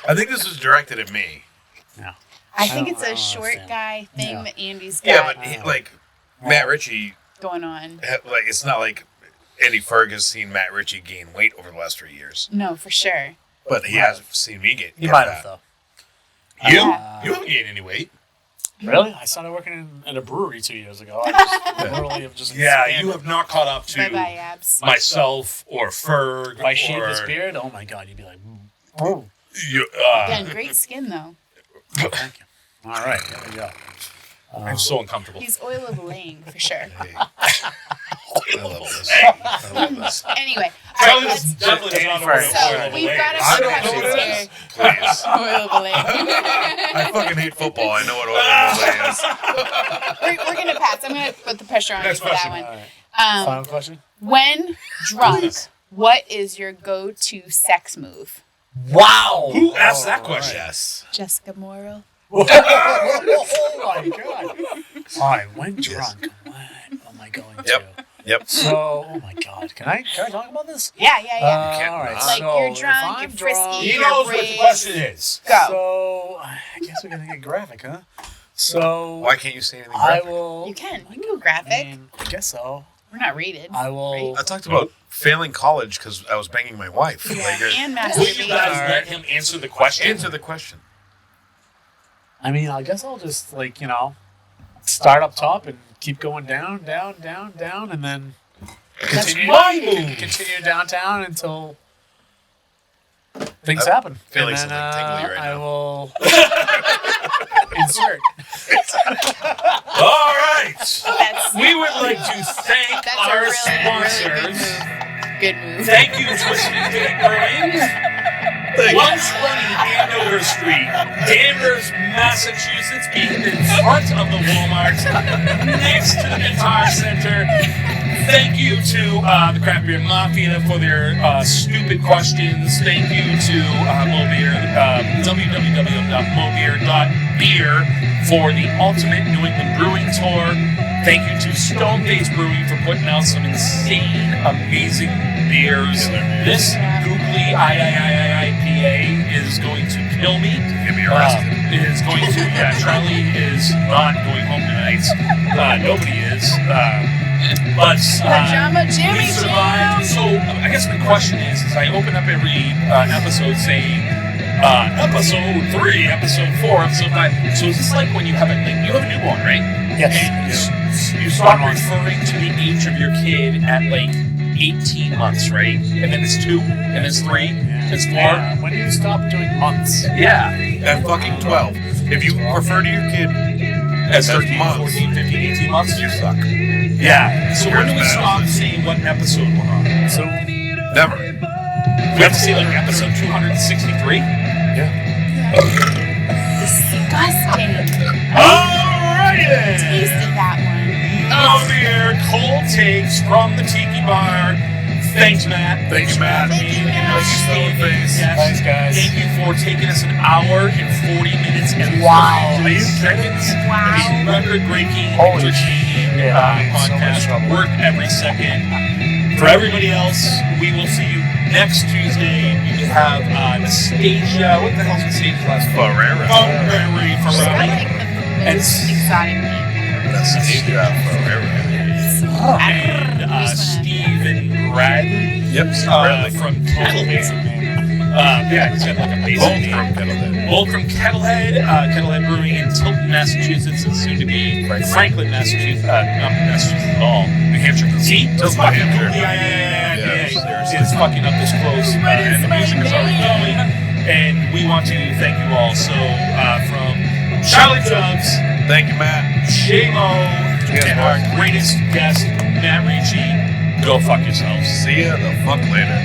I think this was directed at me. I think don't- it's I a don't short understand. guy thing Yeah. that Andy's Yeah, got but like Matt Ricci, going on. like it's not like Andy Ferg has seen Matt Ricci gain weight over the last 3 years, No, for sure. but he hasn't seen me get. You get might fat. have, though. You Uh, haven't gained any weight. Really? I started working in a brewery 2 years ago. I just literally have just Yeah, expanded. you have not caught up Bye bye to abs. myself or Ferg. If I shave or, this beard, oh my God, you'd be like, oh, You, Again, great skin though. thank you. All right, there we go. I'm so uncomfortable. He's oil of Lang for sure. Hey. I love this. I love this. Anyway, all Charlie right, is let's. definitely not So, aware So of we've weight. got a I few don't know what questions it here. is. Please. Oil of Lang. I fucking hate football. I know what oil is. We're gonna pass. I'm gonna put the pressure on Next you for that question. one. All right. Final question? When drunk, what is your go-to sex move? Wow. Who asked that question? Yes. Jessica Morrill. Oh my God. All right, when drunk, what am I going to? Yep. So, oh my God, can I talk about this? Yeah, yeah, yeah. can't All right, not. Like, so you're if drunk, I'm you're frisky. drunk- He Your knows what the brains. question is. Go. So, I guess we're gonna get graphic, huh? So, Why can't you say anything I graphic? will. You can. You can go I graphic. mean, I guess so. We're not rated. I will. I talked about failing college because I was banging my wife. Like, And Will you masturbation. guys let him answer the question? answer the question. I mean, I guess I'll just start up top and keep going down, down, down, down, and then That's continue, my move. continue downtown until things happen. feeling and then something tingly right I now. will. Insert. All right. That's We would like to thank that's a our really, sponsors. really good move. Good move. Thank you, Twisted Fate Brewing. 120 Andover Street, Danvers, Massachusetts, being in front of the Walmart, next to the Guitar Center. Thank you to the Craft Beer Mafia for their stupid questions. Thank you to Mobeer, www.mobeer.beer for the ultimate New England Brewing Tour. Thank you to Stoneface Brewing for putting out some insane, amazing beers. This googly IPA is going to kill me. Get me arrested. It is going to, Charlie is not going home tonight. Nobody is. But Pajama Jimmy we survived. So I guess the question is I open up every episode saying episode 3, episode 4, episode 5. So is this like when you have a newborn, right? Yes. And you start referring to the age of your kid at like 18 months, right? And then it's 2, and it's 3, it's 4. Yeah. When do you stop doing months? Yeah. At fucking 12. If you refer to your kid As as 13, months, 14, 15, 18 months. you suck. Yeah. So You're when do we as bad stop as saying what episode we're on? So Never. We have to say like episode 263? Yeah. Disgusting. Alrighty then. Tasted that one. Mobeer and Cold Takes from the Tiki Bar. Thanks, Matt. Thank you, Matt. Thank you, Matt. Stoneface. Yes. Thanks, guys. Thank you for taking us an hour and 40 minutes and Wow. 33 seconds. Wow. A record-breaking, Holy entertaining shit. Yeah, so much podcast. trouble. Worth every second. For everybody else, we will see you next Tuesday. We have Anastasia. What the hell's Anastasia's last name? Ferrera. Ferrari. She's got Ferrari. like the And most exotic name. Anastasia Ferrera. And Steven Bradley. Yep. Bradley. From Kettlehead. Yeah, he's got like a basic Both name. from Kettlehead. Both from Kettlehead, Kettlehead Brewing in Tilton, Massachusetts, and soon to be Franklin, Massachusetts. Not Massachusetts at all. New Hampshire. See? It's Tilton, fucking New Hampshire. Yeah. It's fucking up this close, and the music is already going. And we want to thank you all. So, from Charlie Tubbs, Thank you, Matt. J-Mo, Cheers, and our greatest guest, Matt Ricci, go fuck yourselves. See ya the fuck later.